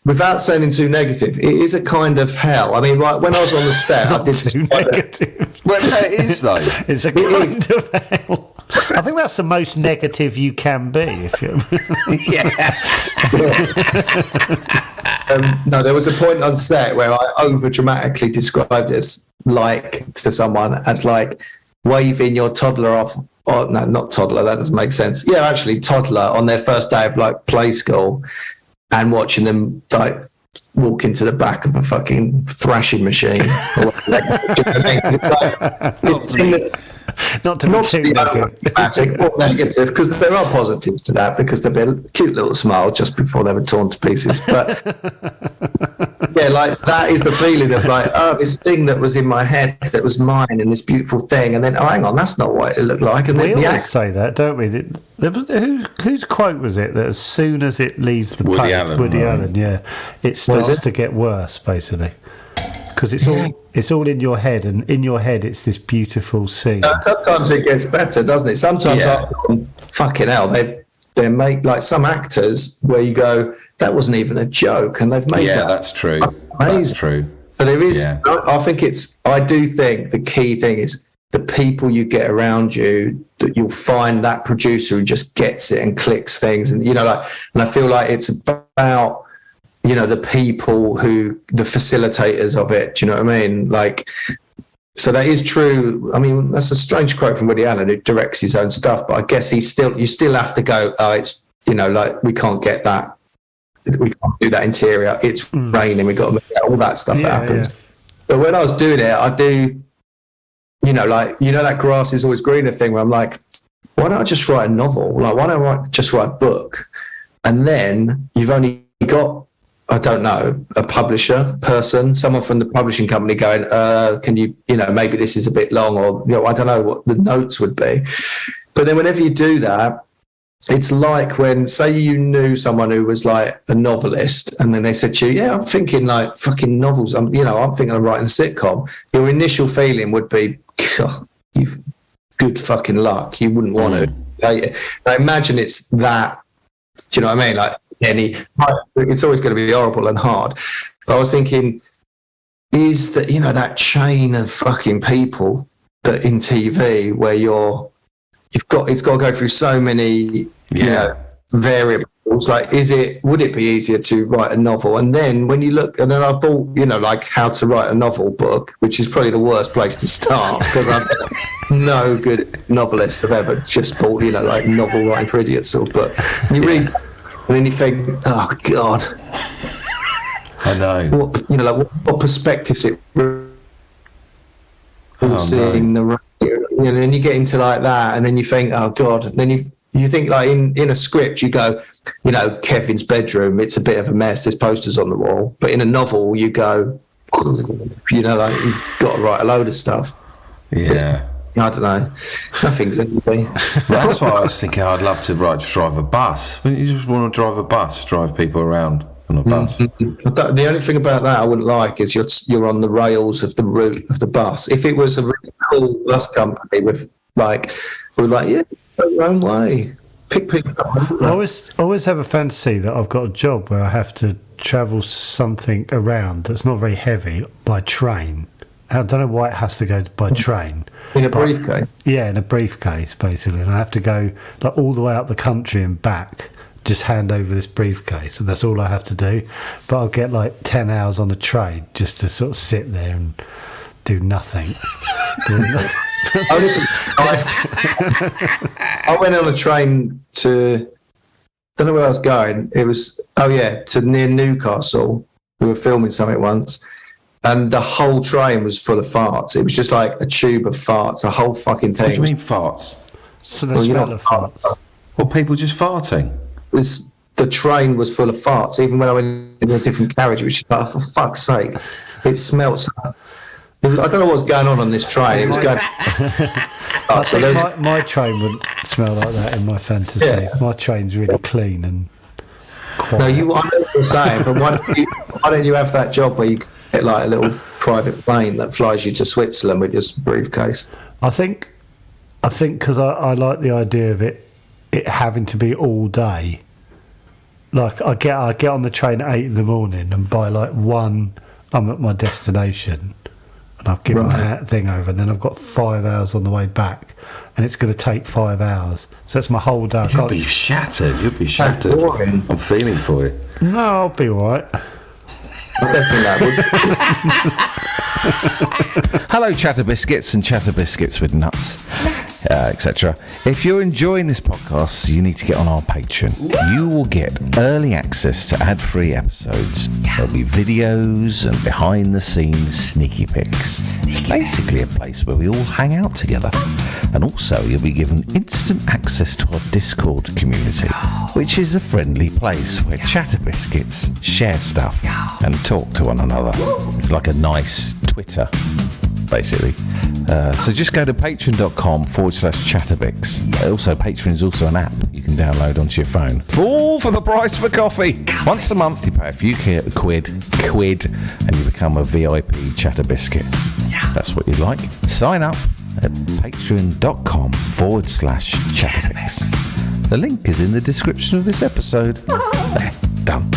without sounding too negative, it is a kind of hell. I mean, right, when I was on the set, I did too negative. Well, no, it is though. It's a kind of hell. I think that's the most negative you can be. If you, no, there was a point on set where I over dramatically described this like to someone as like waving your toddler off. Oh no, not toddler. That doesn't make sense. Yeah, actually, toddler on their first day of like play school, and watching them like walk into the back of a fucking thrashing machine. Not to be too negative, because there are positives to that, because there'll be a cute little smile just before they were torn to pieces. But yeah, like that is the feeling of like, oh, this thing that was in my head that was mine, and this beautiful thing, and then oh, hang on, that's not what it looked like. And we then always say that, don't we? Whose quote was it that as soon as it leaves the Woody paint, Allen, yeah, it starts to get worse, basically. Because it's all in your head, and in your head it's this beautiful scene. Sometimes it gets better, doesn't it? Sometimes fucking hell, they make like some actors where you go, that wasn't even a joke, and they've made that. Yeah, that's true. Amazing. That's true. So there is. Yeah. I do think the key thing is the people you get around you, that you'll find that producer who just gets it and clicks things, and and I feel like it's about, the people the facilitators of it. Do you know what I mean? Like, so that is true. I mean, that's a strange quote from Woody Allen, who directs his own stuff, but I guess you still have to go, it's, like, we can't get that. We can't do that interior. It's raining. We got to make all that stuff that happens. Yeah. But when I was doing it, I do, that grass is always greener thing, where I'm like, why don't I just write a novel? Like, why don't I just write a book? And then you've only got, I don't know, a publisher person, someone from the publishing company going, can you, maybe this is a bit long, or, I don't know what the notes would be. But then whenever you do that, it's like when, say you knew someone who was like a novelist, and then they said to you, yeah, I'm thinking like fucking novels. I'm thinking of writing a sitcom. Your initial feeling would be, you've good fucking luck. You wouldn't want to. I imagine it's that, do you know what I mean? Like, it's always going to be horrible and hard. But I was thinking, is that, that chain of fucking people that in TV where you're it's got to go through so many variables. Like, would it be easier to write a novel? And then when you look, and then I bought, like How to Write a Novel book, which is probably the worst place to start because I'm no good novelist have ever just bought, like Novel Writing for Idiots sort of book. And you read, and then you think, oh God, I know. What perspectives it seeing the, and you get into like that, and then you think, oh God, and then you think like in a script you go, Kevin's bedroom, it's a bit of a mess, there's posters on the wall. But in a novel you go, like you've got to write a load of stuff. Yeah. I don't know. Nothing's easy. That's why I was thinking I'd love to drive a bus. Wouldn't you just want to drive people around on a bus? The only thing about that I wouldn't like is you're on the rails of the route of the bus. If it was a really cool bus company with go your own way. Pick people up. I always have a fantasy that I've got a job where I have to travel something around that's not very heavy by train. I don't know why it has to go by train. In a briefcase? Yeah, in a briefcase, basically. And I have to go like all the way up the country and back, just hand over this briefcase, and that's all I have to do. But I'll get like 10 hours on a train just to sort of sit there and do nothing. I went on a train to, don't know where I was going. It was, to near Newcastle. We were filming something once. And the whole train was full of farts. It was just like a tube of farts, a whole fucking thing. What do you mean farts? So the smell of farts. Well, people just farting? The train was full of farts. Even when I went in a different carriage, it was just like, for fuck's sake, it smelt. I don't know what's going on this train. It was going... I think my train wouldn't smell like that in my fantasy. Yeah. My train's really clean and quiet. No, I know what you're saying, but why don't you have that job where you get like a little private plane that flies you to Switzerland with your briefcase? I think because I like the idea of it having to be all day. Like I get on the train at 8 a.m, and by like 1 I'm at my destination, and I've given that thing over, and then I've got 5 hours on the way back, and it's going to take 5 hours. So that's my whole day. You'll be shattered. I'm feeling for you. No, I'll be all right. Hello, Chatter Biscuits and Chatter Biscuits with nuts, etc. If you're enjoying this podcast, you need to get on our Patreon. You will get early access to ad-free episodes. There'll be videos and behind-the-scenes sneaky pics. It's basically a place where we all hang out together. And also, you'll be given instant access to our Discord community, which is a friendly place where Chatter Biscuits share stuff and talk to one another. It's like a nice Twitter, basically. So just go to patreon.com/chatterbix. Also, Patreon is also an app you can download onto your phone. All for the price of a coffee. Once a month, you pay a few quid, and you become a VIP Chatter Biscuit. That's what you'd like. Sign up at patreon.com/chatterbix. The link is in the description of this episode. There, done.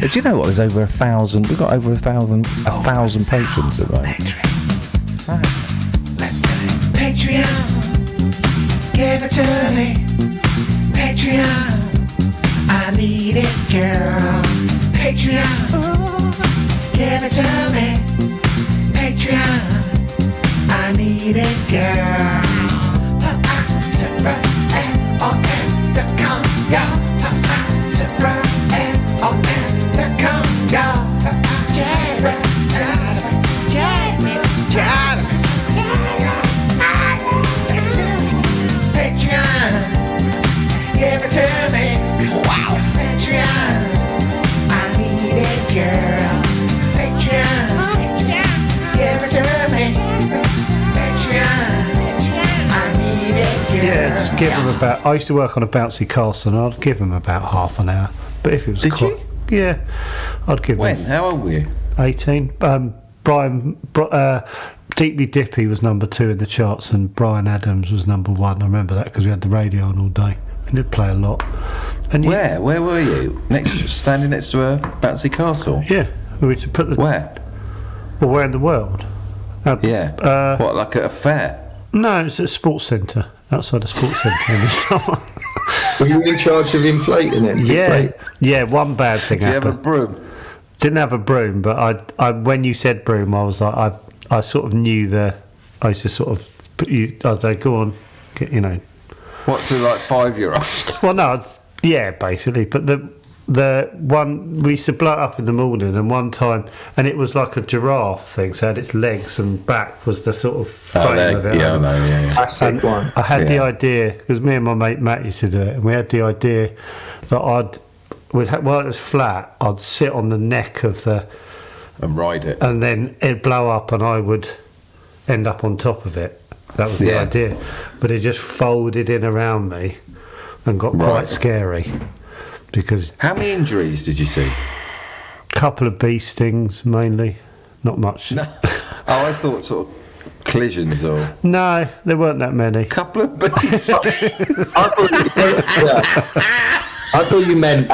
Do you know what? There's over 1,000. We've got over 1,000 patrons at the moment. Let's do it. Patreon, give it to me. Patreon, I need it, girl. Patreon, give it to me. Patreon, I need it, girl. Give it to me. Wow. Patreon, I need it, girl. Patreon, give it to me. Patreon, I need it, girl. Yeah, just give them about. I used to work on a bouncy castle, and I'd give them about half an hour. But if it was, did you? Yeah, I'd give them. When? How old were you? 18. Brian. Deeply Dippy was number 2 in the charts, and Brian Adams was number 1. I remember that because we had the radio on all day. We did play a lot. And where were you? Standing next to a bouncy castle? Yeah, we put the. Where? Well, where in the world? What, like at a fair? No, it's at a sports centre, outside a sports centre in the summer. Were you in charge of inflating it? Yeah, one bad thing Do you have a happened. broom? Didn't have a broom, but I when you said broom, I was like, I sort of knew I used to sort of put you, I'd say, go on, get, you know. What's it like 5-year-olds? Well, no, yeah, basically, but the one, we used to blow it up in the morning, and one time, and it was like a giraffe thing, so it had its legs and back was the sort of frame of it. Yeah, I know, yeah. Classic one. I had the Yeah. idea, because me and my mate Matt used to do it, and we had the idea that while it was flat, I'd sit on the neck of And ride it. and then it'd blow up and I would end up on top of it. That was the Yeah. idea. But it just folded in around me and got quite Right. scary, because How many injuries did you see? a couple of bee stings mainly, not much. No. Oh, I thought sort of collisions or No, there weren't that many. couple of bees. I thought you meant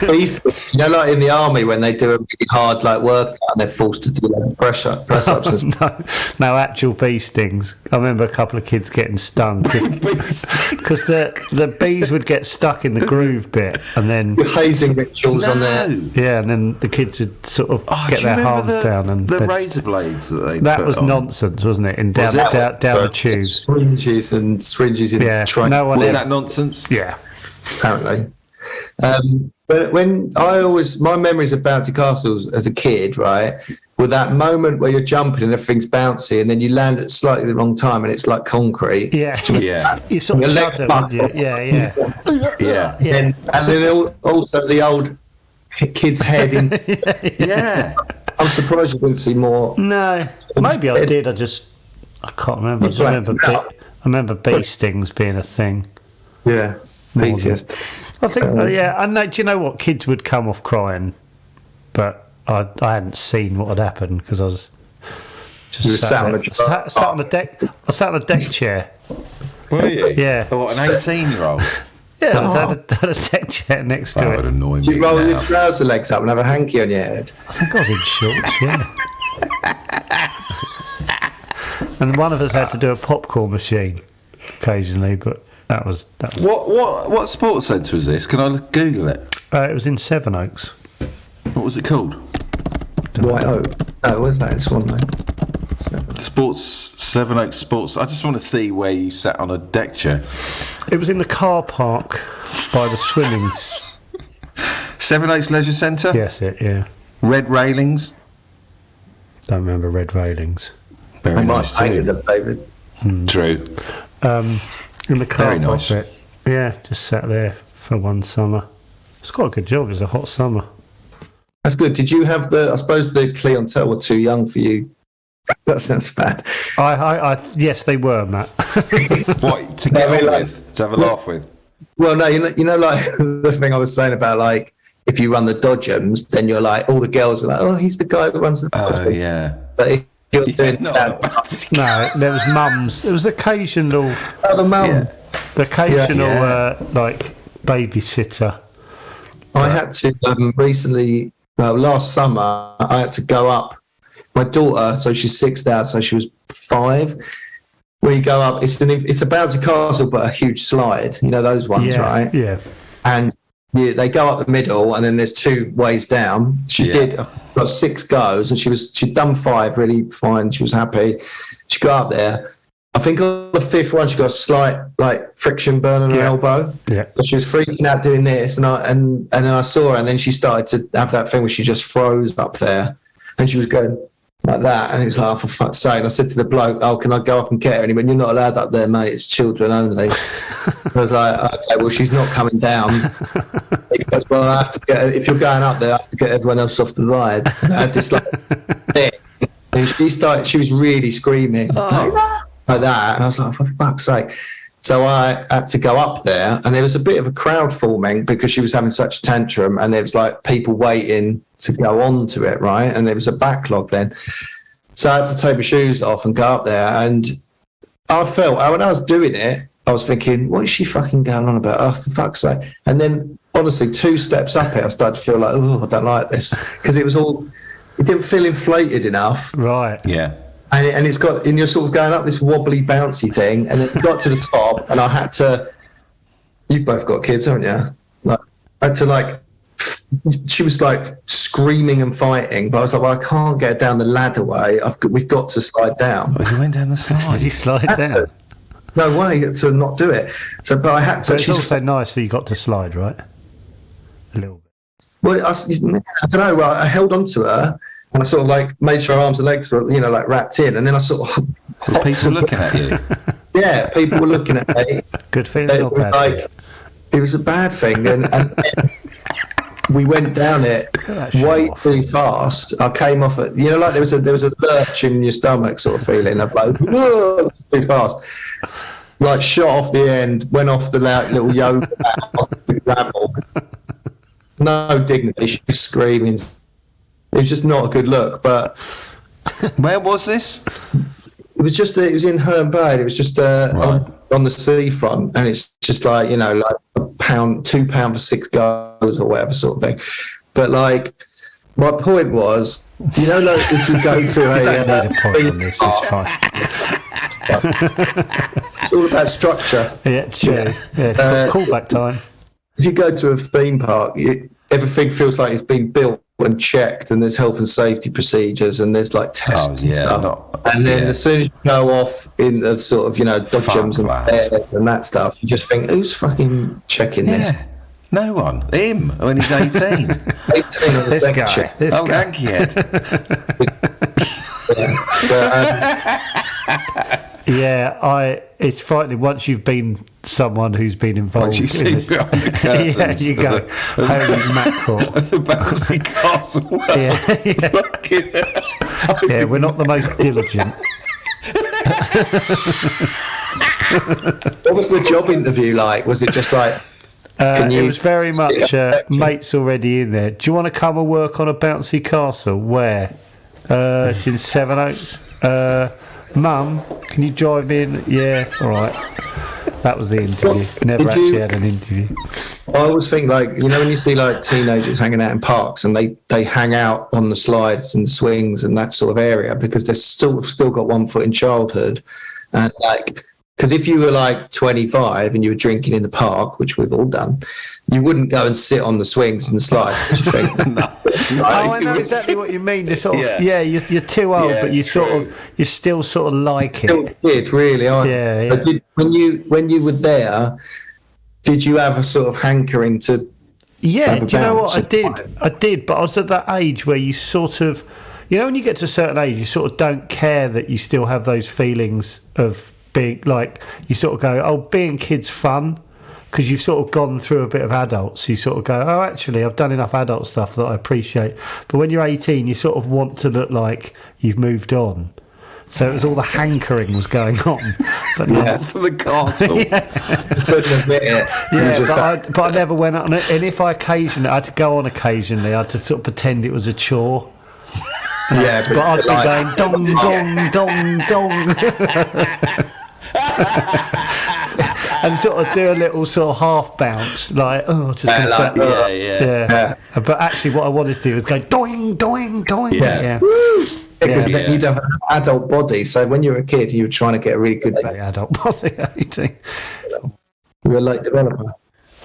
beast. You know, like in the army when they do a really hard like workout and they're forced to do like press ups and stuff. No actual bee stings. I remember a couple of kids getting stung because the bees would get stuck in the groove bit, and then Hazing rituals on there. yeah, and then the kids would sort of Oh, get do you their remember arms down, and the they'd- razor blades that they that put was on? nonsense, wasn't it? And down Was down, it? down the tube. Syringes in Yeah, train. no one Was ever- that nonsense? Yeah, Apparently. But when my memories of bouncy castles as a kid, right, were that moment where you're jumping and everything's bouncy, and then you land at slightly the wrong time and it's like concrete. yeah, Yeah. You sort Your of legs shudder, buckle. wouldn't you? Yeah. Yeah. Yeah. And then also the old kid's head in. Yeah. I'm surprised you didn't see more. No, maybe I did. I can't remember. I remember bee stings being a thing. Yeah, PTSD. I think, yeah, I know. Do you know what? Kids would come off crying, but I hadn't seen what had happened because I was just You were sat on there. a- sat on the deck. I sat on a deck chair. Were you? Yeah. What, an 18-year-old? Yeah, I had a deck chair next to That it. would annoy You me roll your now. trouser legs up and have a hanky on your head. I think I was in shorts. Yeah. And one of us had to do a popcorn machine occasionally, but that was. What sports centre was this? Can I Google it? It was in Sevenoaks. What was it called? White Oak. Oh, where's that? In Swanley. Sevenoaks Sports. I just want to see where you sat on a deck chair. It was in the car park by the swimming. Sevenoaks Leisure Centre? Yes, yeah. Red railings? Don't remember red railings. Very I might nice have painted too. them, David. True. In the car Very park nice. bit. Yeah, just sat there for one summer. It's quite a good job. It was a hot summer. That's good. Did you have I suppose the clientele were too young for you. That sounds bad. Yes, they were, Matt. What, to get I mean, on like- with? To have a laugh with? Well, no, you know, like the thing I was saying about like if you run the Dodgems, then you're like all the girls are like, oh, he's the guy who runs the Oh, Dodgems. yeah. But if you're Yeah, doing not that, about No, there was mums. There was occasional, oh, the mum. Yeah. Yeah. like babysitter. I had to recently, last summer, I had to go up. My daughter, so she's 6 now, so she was 5. Where you go up, it's a bouncy castle, but a huge slide. You know those ones, Yeah, right? yeah. And they go up the middle, and then there's 2 ways down. She got 6 goes, and she'd done 5 really fine. She was happy. She got up there. I think on the 5th one, she got a slight like friction burn on her elbow. Yeah. So she was freaking out doing this, and then I saw her, and then she started to have that thing where she just froze up there, and she was going like that, and it was like, oh, for fuck's sake. And I said to the bloke, "Oh, can I go up and get her?" And he went, "You're not allowed up there, mate. It's children only." I was like, "Okay, well, she's not coming down." He goes, "Well, I have to get her. If you're going up there, I have to get everyone else off the ride." And I had this like thing, and she was really screaming like that, and I was like, "For fuck's sake." So I had to go up there, and there was a bit of a crowd forming because she was having such a tantrum, and there was like people waiting to go on to it, right? And there was a backlog then. So I had to take my shoes off and go up there, and I felt, when I was doing it, I was thinking, what is she fucking going on about? Oh, for fuck's sake. And then, honestly, 2 steps up it, I started to feel like, oh, I don't like this. Because it didn't feel inflated enough. Right. Yeah. and it's got, and you're sort of going up this wobbly bouncy thing, and then you got to the top, and I had to. You've both got kids, haven't you? Like, I had to like. She was like screaming and fighting, but I was like, well, I can't get down the ladder way. We've got to slide down. Well, you went down the slide. You slide down. No way to not do it. So, but I had to. But it's also nice that you got to slide, right? A little bit. Well, I don't know. Well, I held on to her, and I sort of like made sure her arms and legs were, like wrapped in, and then I sort of. Were people looking at you? Yeah, people were looking at me. Good feeling, not bad. Like, it was a bad thing, and we went down it way too fast. I came off it, like there was a lurch in your stomach sort of feeling of like, whoa, too fast. Like shot off the end, went off the little yoga mat off the gravel. No dignity, she was screaming. It was just not a good look. But where was this? It was in Herne Bay. It was just on the seafront, and it's just like like £2 for 6 goes or whatever sort of thing. But like, my point was, like if you go to a, don't need a point on this. It's fine. It's all about structure. Yeah, true. Yeah, callback time. If you go to a theme park, everything feels like it's been built and checked, and there's health and safety procedures, and there's like tests and stuff. And then as soon as you go off in the sort of dodgems and bears and that stuff, you just think, who's fucking checking this? No one. Him when he's 18. 18 on the This deck guy. check. This guy. Yankee head. But, it's frightening once you've been someone who's been involved. Once you see behind the curtains. You go, holy mackerel. The Bouncy Castle. Yeah, we're not the most diligent. what was the job interview like? Was it just like? It was very much mates already in there. Do you want to come and work on a bouncy castle? Where? It's in Sevenoaks. Mum, can you drive in? Yeah, all right. That was the interview. Never actually had an interview. I always think like, when you see like teenagers hanging out in parks and they hang out on the slides and the swings and that sort of area because they're still got one foot in childhood. And like, because if you were like 25 and you were drinking in the park, which we've all done, you wouldn't go and sit on the swings and the slides. You think, I know exactly what you mean. This sort of, you're too old, but you still sort of like it. Still kid, really, aren't you? Yeah. So when you were there, did you have a sort of hankering to? Yeah, do you know what I did, but I was at that age where you sort of, when you get to a certain age, you sort of don't care that you still have those feelings of being like, you sort of go, oh, being kid's fun, because you've sort of gone through a bit of adults. You sort of go, oh, actually, I've done enough adult stuff that I appreciate. But when you're 18, you sort of want to look like you've moved on. So it was all the hankering was going on, but not for the castle. Couldn't admit it. But I never went on it. And if I had to go on occasionally, I had to sort of pretend it was a chore. But I'd be going dong dong dong dong. And sort of do a little sort of half bounce, like But actually, what I wanted to do was go doing, doing, doing. Because then you'd have an adult body. So when you were a kid, you were trying to get a really good adult body. You were a late developer.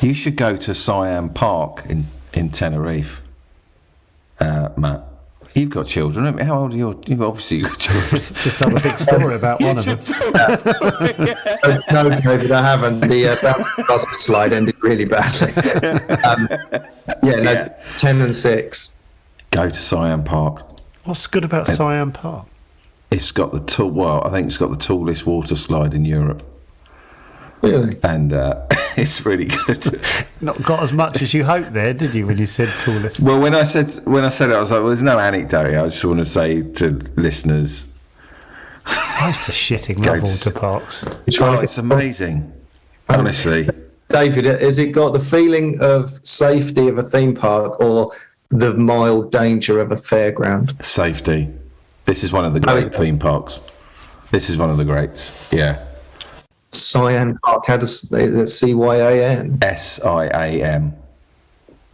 You should go to Siam Park in Tenerife, Matt. You've got children. I mean, how old are you? You've obviously got children. Just have a big story about one of them. No, David, I haven't. The bounce slide ended really badly. 10 and 6. Go to Siam Park. What's good about Siam Park? It's got I think it's got the tallest water slide in Europe. Really? And it's really good. Not got as much as you hoped there, did you, when you said tallest? Well, when I said it, I was like, well, there's no anecdote here. I just want to say to listeners, I used to shitting love water parks. It's amazing. Honestly. David, has it got the feeling of safety of a theme park or the mild danger of a fairground? Safety. This is one of the great theme parks. This is one of the greats. Yeah. Siam Park, how does CYAN? SIAM.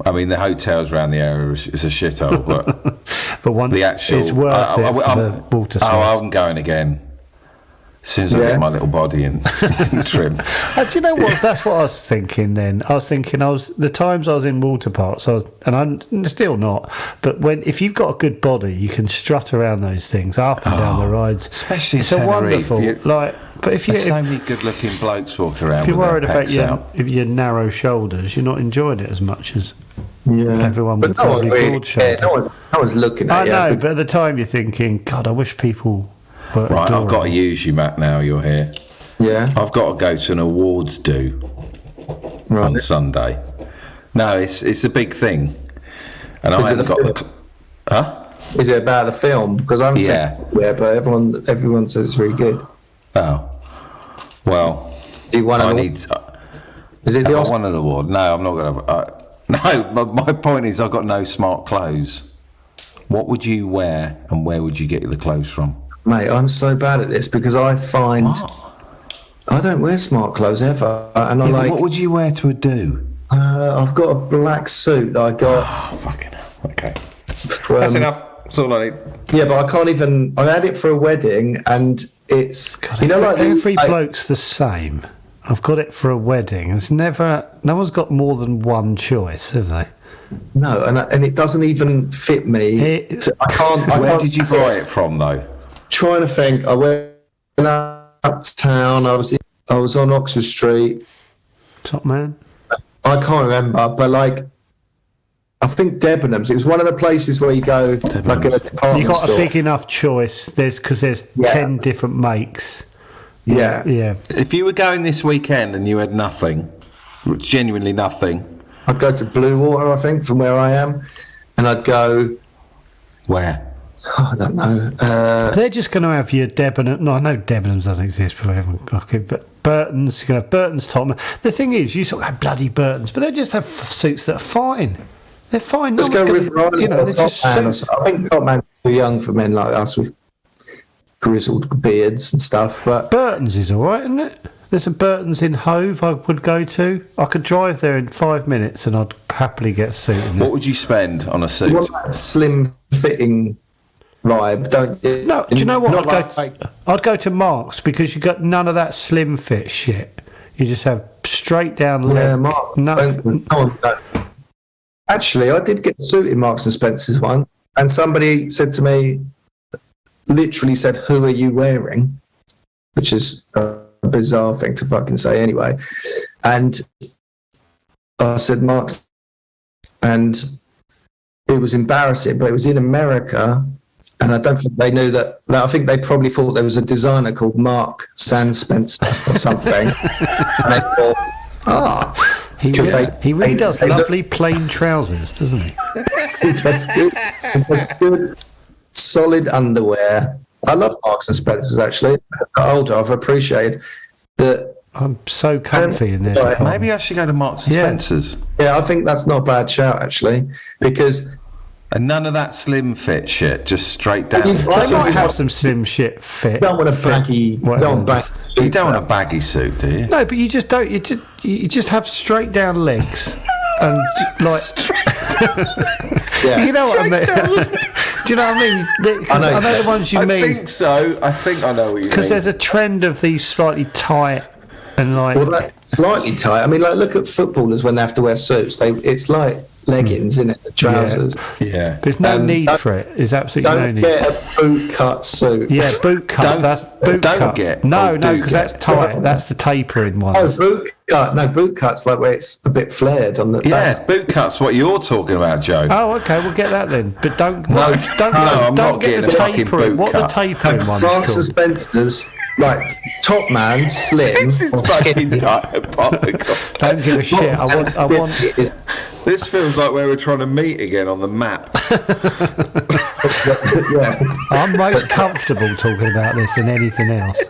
I mean, the hotels around the area is a shithole, but But one, the actual... it's worth it for the water slides. I'm going again. As soon as I get my little body in trim. Do you know what? That's what I was thinking then. The times I was in water parks, and I'm still not, but if you've got a good body, you can strut around those things up and down the rides. Especially it's in a Tenerife. wonderful, but if There's so many good-looking blokes walking around. If you're with worried their about pecs your narrow shoulders, you're not enjoying it as much as everyone But with no lovely one really broad cared. shoulders. No one's looking at I you. know, but at the time you're thinking, God, I wish people were Right, I've got to adorable. use you, Matt, now you're here. Yeah. I've got to go to an awards do on Sunday. No, it's a big thing. And I haven't got the... Huh? Is it about the film? Because I haven't seen it yet, but everyone says it's really good. Oh. Well, Do you want I an need... Is it Have the I Oscar? won an award? No, I'm not going to... no, but my point is I've got no smart clothes. What would you wear and where would you get the clothes from? Mate, I'm so bad at this because I find I don't wear smart clothes ever. And I What would you wear to a do? I've got a black suit that I got. Oh, fucking hell. Okay. From, That's enough. That's all I need. Yeah, but I can't even. I had it for a wedding, and it's God, like every bloke's the same. I've got it for a wedding. No one's got more than one choice, have they? No, and it doesn't even fit me. I can't. Where did you buy it from, though? Trying to think. I went uptown. I was on Oxford Street. Top man. I can't remember, but I think Debenhams. It was one of the places where you go, like a department You got store. a big enough choice. There's 10 different makes. Yeah. If you were going this weekend and you had nothing, genuinely nothing, I'd go to Blue Water, I think, from where I am, and I'd go. where? I don't know. They're just going to have your Debenhams. No, I know Debenhams doesn't exist for everyone. Okay, but Burton's, you're going to have Burton's top man. The thing is, you sort of have bloody Burton's, but they just have suits that are fine. They're fine. Let's go with Ryan. they're Top just Man. suits. I think Top Man's too young for men like us with grizzled beards and stuff. But Burton's is all right, isn't it? There's a Burton's in Hove I would go to. I could drive there in 5 minutes and I'd happily get a suit in there. What would you spend on a suit? you want that slim fitting vibe, don't you? No, do you know what? Not I'd go to Mark's because you got none of that slim fit shit. You just have straight down leg. Yeah, Marks and Spencer. No. Actually, I did get a suit in Marks and Spencer's one, and somebody said to me, literally said, "Who are you wearing?" Which is a bizarre thing to fucking say anyway. And I said, "Marks," and it was embarrassing, but it was in America, and I don't think they knew that. I think they probably thought there was a designer called Mark Spencer or something, and they thought, He really does lovely plain trousers, doesn't he? That's good. That's good. Solid underwear. I love Marks and Spencer's actually. As I got older, I've appreciated that. I'm so comfy in there. Sorry. Maybe I should go to Marks and Spencer's. Yeah, I think that's not a bad shout actually, because And none of that slim fit shit, just straight down. You They might have some slim shit fit. you don't want a baggy. You don't want a baggy suit, do you? No, but you just don't. You just have straight down legs, and like Yeah. you know what I mean. Do you know what I mean? I know the ones you mean. I think so. I think I know what you mean. Because there's a trend of these slightly tight and like. Well, that's slightly tight. I mean, like, look at footballers when they have to wear suits. It's like leggings, isn't it? The trousers. Yeah. There's no need for it. There's absolutely no Don't need. get a boot cut suit. Yeah, boot cut. Don't- That's boot don't cut. get- No, or no, do because get. that's tight. That's the tapering Oh, ones. boot cut. No, boot cut's like where it's a bit flared on the. Yeah, boot cut's what you're talking about, Joe. Oh, okay, we'll get that then. But don't No, I'm don't not get getting the a fucking tapering. boot What cut. the tapering ones Marks and called? Spencer's, like Top Man, slim. This is fucking diabolical. Don't give a shit. I want. This feels like where we're trying to meet again on the map. Yeah. I'm most comfortable talking about this than anything else.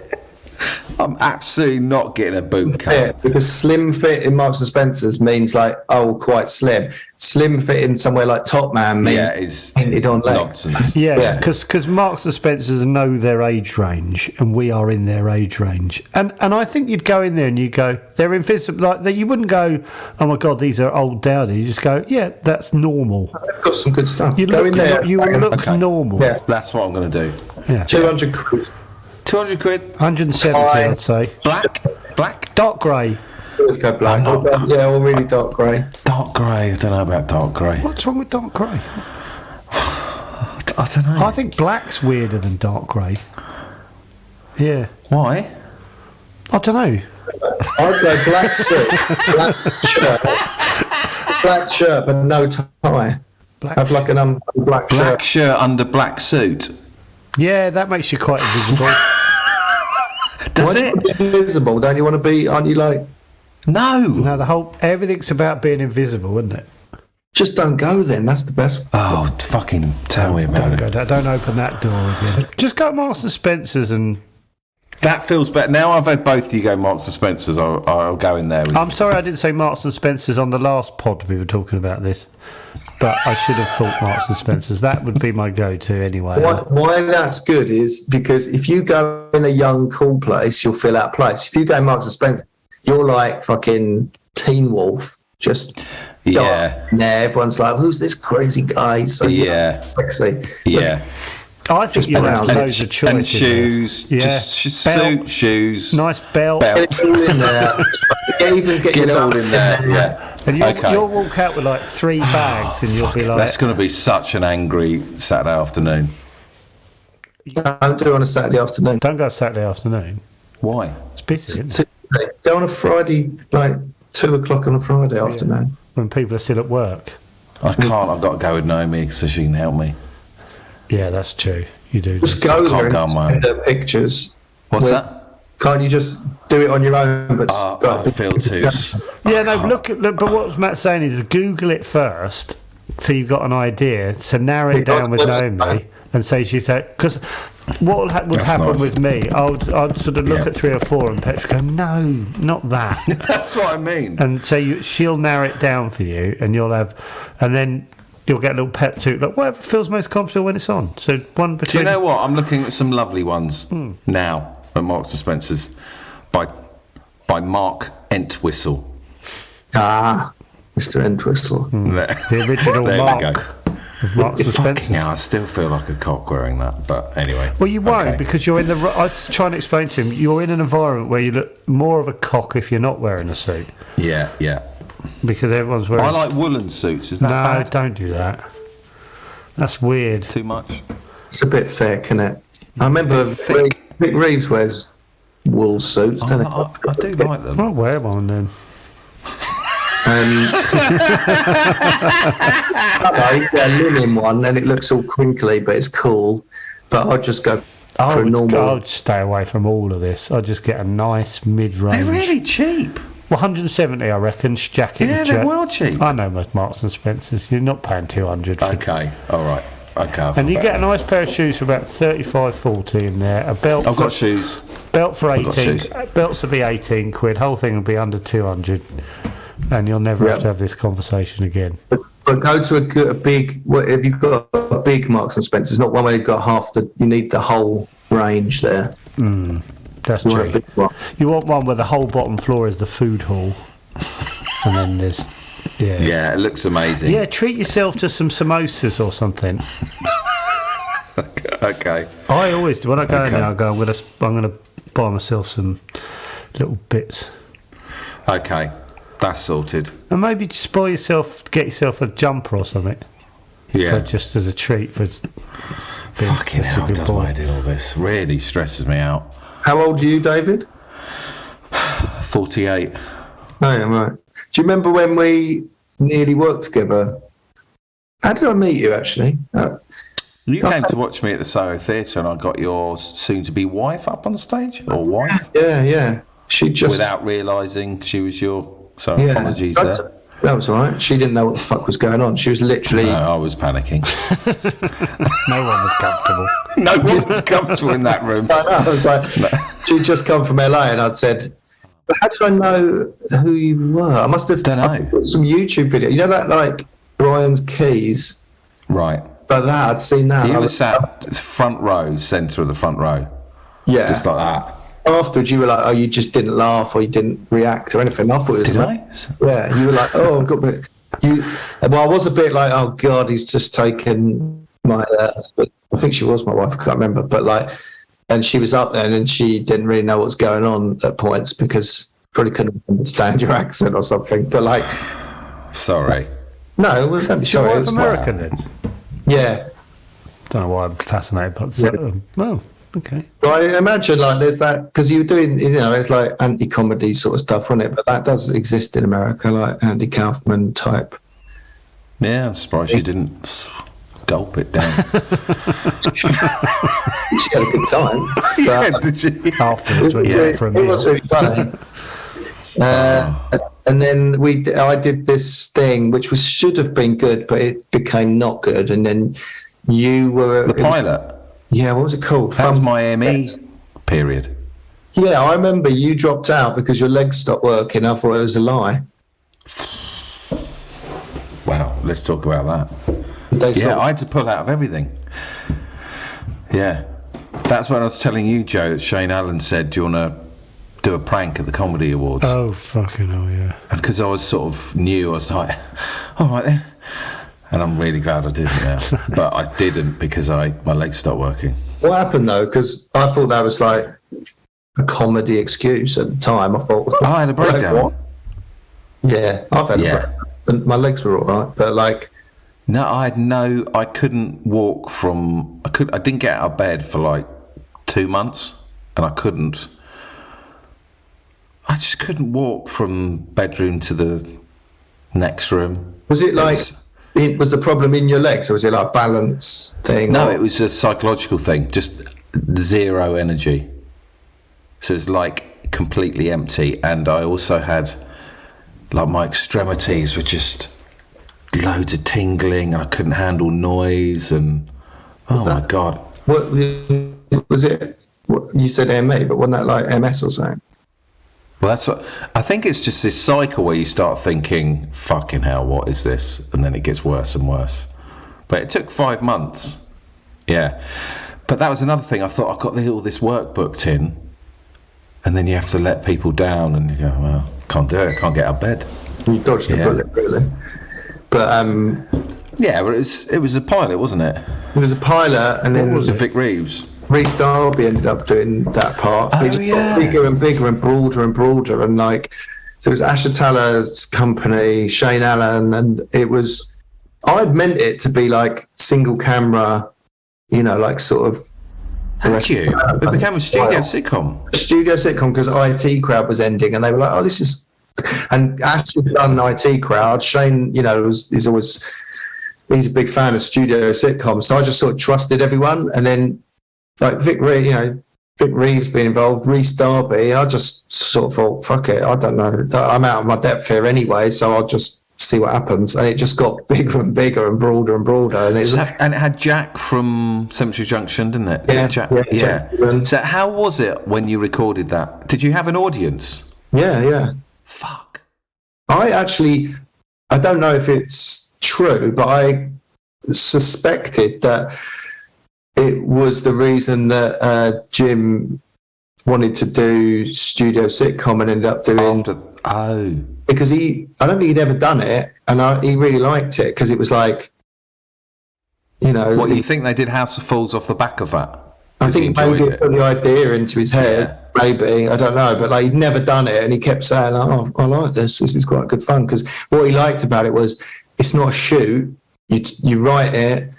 I'm absolutely not getting a boot cut. Yeah, because slim fit in Marks and Spencer's means like quite slim. Slim fit in somewhere like Top Man means Is painted on legs. nonsense. Yeah, because Marks and Spencers know their age range, and we are in their age range. And I think you'd go in there and you go, they're invisible. Like that, you wouldn't go, oh my god, these are old dowdy. You just go, yeah, that's normal. They've got some good stuff. You Go look, in there. you will look Okay. normal. Yeah. That's what I'm going to do. Yeah. 200 quid. 200 quid. 170, Fine. I'd say. Black. Dark grey. Let's go black. Yeah, or really dark grey. Dark grey. I don't know about dark grey. What's wrong with dark grey? I don't know. I think black's weirder than dark grey. Yeah. Why? I don't know. I'd go black suit, black shirt, but no tie. Black. Have like an black Black shirt. shirt under black suit. Yeah, that makes you quite invisible. Does Why it? do you want to be invisible? Don't you want to be? Aren't you like? No. No, everything's about being invisible, isn't it? Just don't go then. That's the best. Oh, fucking tell me about it. Don't open that door again. Just go to Marks and Spencers and... That feels better. Now I've had both of you go Marks and Spencer's, I'll go in there. I'm sorry I didn't say Marks and Spencers on the last pod we were talking about this. But I should have thought Marks and Spencers. That would be my go-to anyway. Why that's good is because if you go in a young, cool place, you'll feel out of place. If you go Marks and Spencer, you're like fucking Teen Wolf. Just Yeah. Everyone's like, who's this crazy guy? So Yeah. sexy. Yeah. I think you'll have and- loads of choices. And shoes. Yeah. Just Belt. suit, shoes. Nice belt. Get it all in there. Even get Get it your all in there. Yeah. And you'll, Okay. you'll walk out with like 3 bags and you'll be like... That's going to be such an angry Saturday afternoon. Don't do it on a Saturday afternoon. Don't go Saturday afternoon. Why? It's busy, isn't it? Go on a Friday, like 2 o'clock on a Friday afternoon. When people are still at work. I can't. I've got to go with Naomi so she can help me. Yeah, that's true. You do. Just go I can't there go on and my own. send her pictures. What's Well, that? Can't you just do it on your own? But I feel too. Yeah, no, look, but what Matt's saying is Google it first so you've got an idea. So narrow it down with Naomi and say she said... Because what would That's happen nice. with me, I'd sort of look at 3 or 4 and Petra go, no, not that. That's what I mean. And so she'll narrow it down for you and you'll have... And then... You'll get a little pep too. Like whatever feels most comfortable when it's on. So one Do between. you know what? I'm looking at some lovely ones now at Marks and Spencer's by Mark Entwistle. Mr. Entwistle. The original There we Mark go. of Marks and Fucking Spencer's. hell, I still feel like a cock wearing that, but anyway. Well, you won't Okay. because you're in the. I was trying to explain to him. You're in an environment where you look more of a cock if you're not wearing a suit Yeah, yeah. because everyone's wearing. I like woolen suits. Is that no, bad? don't do that. That's weird. Too much? It's a bit thick, isn't it? I remember thick. Vic Reeves wears wool suits, doesn't he? I do like them. I'll wear one then. You get a linen one and it looks all crinkly, but it's cool. But I'd just go for a normal. I would stay away from all of this. I'd just get a nice mid-range. They're really cheap. Well, 170, I reckon. Jacket. Yeah, and they're shirt. well cheap. I know most Marks and Spencers. You're not paying 200 for Okay, all right. Okay. I feel And you better. get a nice pair of shoes for about 35, 40 in there. A belt. I've for, got shoes. Belt for I've got 18. shoes. Belts will be 18 quid. Whole thing will be under 200. And you'll never have Yep. to have this conversation again. But go to a big. If you've got a big Marks and Spencer's, not one where you've got half the. You need the whole range there. That's You want a true. big one. You want one where the whole bottom floor is the food hall. And then there's... Yeah. Yeah, it looks amazing. Yeah, treat yourself to some samosas or something. Okay. I always do. When I go in Okay. there, I go, I'm gonna buy myself some little bits. Okay. That's sorted. And maybe just spoil yourself, get yourself a jumper or something. Yeah. For just as a treat for being Fucking such a hell, good does boy. why I do all this. Really stresses me out. How old are you, David? 48. Oh, yeah, right. Do you remember when we nearly worked together? How did I meet you, actually? You came to watch me at the Soho Theatre and I got your soon-to-be wife up on stage? Or wife? Yeah. She just. Without realising she was your... So Yeah. apologies I there. That was all right. She didn't know what the fuck was going on. She was literally. No, I was panicking. No one was comfortable. No one was comfortable in that room. I know. I was like, she'd just come from LA, and I'd said, "But how did I know who you were? I must have Don't know. I put some YouTube video. You know that like Brian's Keys, Right. like that. I'd seen that. He I was sat front row, centre of the front row. yeah. Just like that. Afterwards, you were like, "Oh, you just didn't laugh, or you didn't react, or anything." I thought it was Did I? Yeah, you were like, "Oh, I've got." You. Well, I was a bit like, "Oh God, he's just taken my." But I think she was my wife. I can't remember, but like, and she was up there, and she didn't really know what was going on at points because probably couldn't understand your accent or something. But like, Sorry. no, well, don't be Your sorry. wife It was American then? Yeah. Don't know why I'm fascinated by that. Oh, okay. Well, I imagine like there's that because you were doing, it's like anti-comedy sort of stuff, wasn't it? But that does exist in America, like Andy Kaufman type. Yeah, I'm surprised you didn't gulp it down. She had a good time. But Did you? Afterwards, when you went for a it meal. was really funny. And then I did this thing which should have been good, but it became not good. And then you were The pilot. Yeah, what was it called? That was Fun- my ME period. Yeah, I remember you dropped out because your legs stopped working. I thought it was a lie. Wow, let's talk about that. They sort Yeah, of- I had to pull out of everything. Yeah. That's when I was telling you, Joe, that Shane Allen said, "Do you want to do a prank at the Comedy Awards?" Oh, fucking hell, yeah. And because I was sort of new, I was like, all right then. And I'm really glad I didn't now. But I didn't because my legs stopped working. What happened though? Because I thought that was like a comedy excuse at the time. I thought I had a breakdown. Like, what? Yeah, I've had Yeah. a breakdown. My legs were all right, but like, No, I couldn't walk I didn't get out of bed for like 2 months, and I just couldn't walk from bedroom to the next room. was it like was the problem in your legs, or was it like a balance thing? No, or- it was a psychological thing, just zero energy. So it's like completely empty, and I also had like my extremities were just loads of tingling, and I couldn't handle noise, and oh my god. What was it? What, you said ME, but wasn't that like MS or something? Well, that's what I think. It's just this cycle where you start thinking, "Fucking hell, what is this?" and then it gets worse and worse. But it took 5 months. Yeah, but that was another thing. I thought I got all this work booked in, and then you have to let people down, and you go, "Well, can't do it. Can't get out of bed." You dodged the Yeah. bullet, really. But Yeah, but it was a pilot, wasn't it? it was a pilot, and then Was it Vic Reeves? Rhys Darby ended up doing that part. Oh, He just yeah. got bigger and bigger and broader, and like, so it was Asher Taller's company, Shane Allen, and it was. I'd meant it to be like single camera, like sort of. Had you? It became a studio sitcom. A studio sitcom because IT Crowd was ending, and they were like, "Oh, this is." And Ash had done IT Crowd. Shane, he's a big fan of studio sitcoms, so I just sort of trusted everyone, and then. Like Vic Reeves being involved, Rhys Darby, I just sort of thought, fuck it, I don't know. I'm out of my depth here anyway, so I'll just see what happens. And it just got bigger and bigger and broader. And And it had Jack from Cemetery Junction, didn't it? Yeah, Jack, yeah. So how was it when you recorded that? Did you have an audience? yeah. Fuck. I don't know if it's true, but I suspected that it was the reason that Jim wanted to do studio sitcom and ended up doing because I don't think he'd ever done it, and he really liked it because it was like, What, you think they did House of Fools off the back of that? I think maybe he put the idea into his head. Yeah. Maybe, I don't know, but like he'd never done it, and he kept saying, "Oh, I like this. This is quite good fun." Because what he liked about it was it's not a shoot. You write it.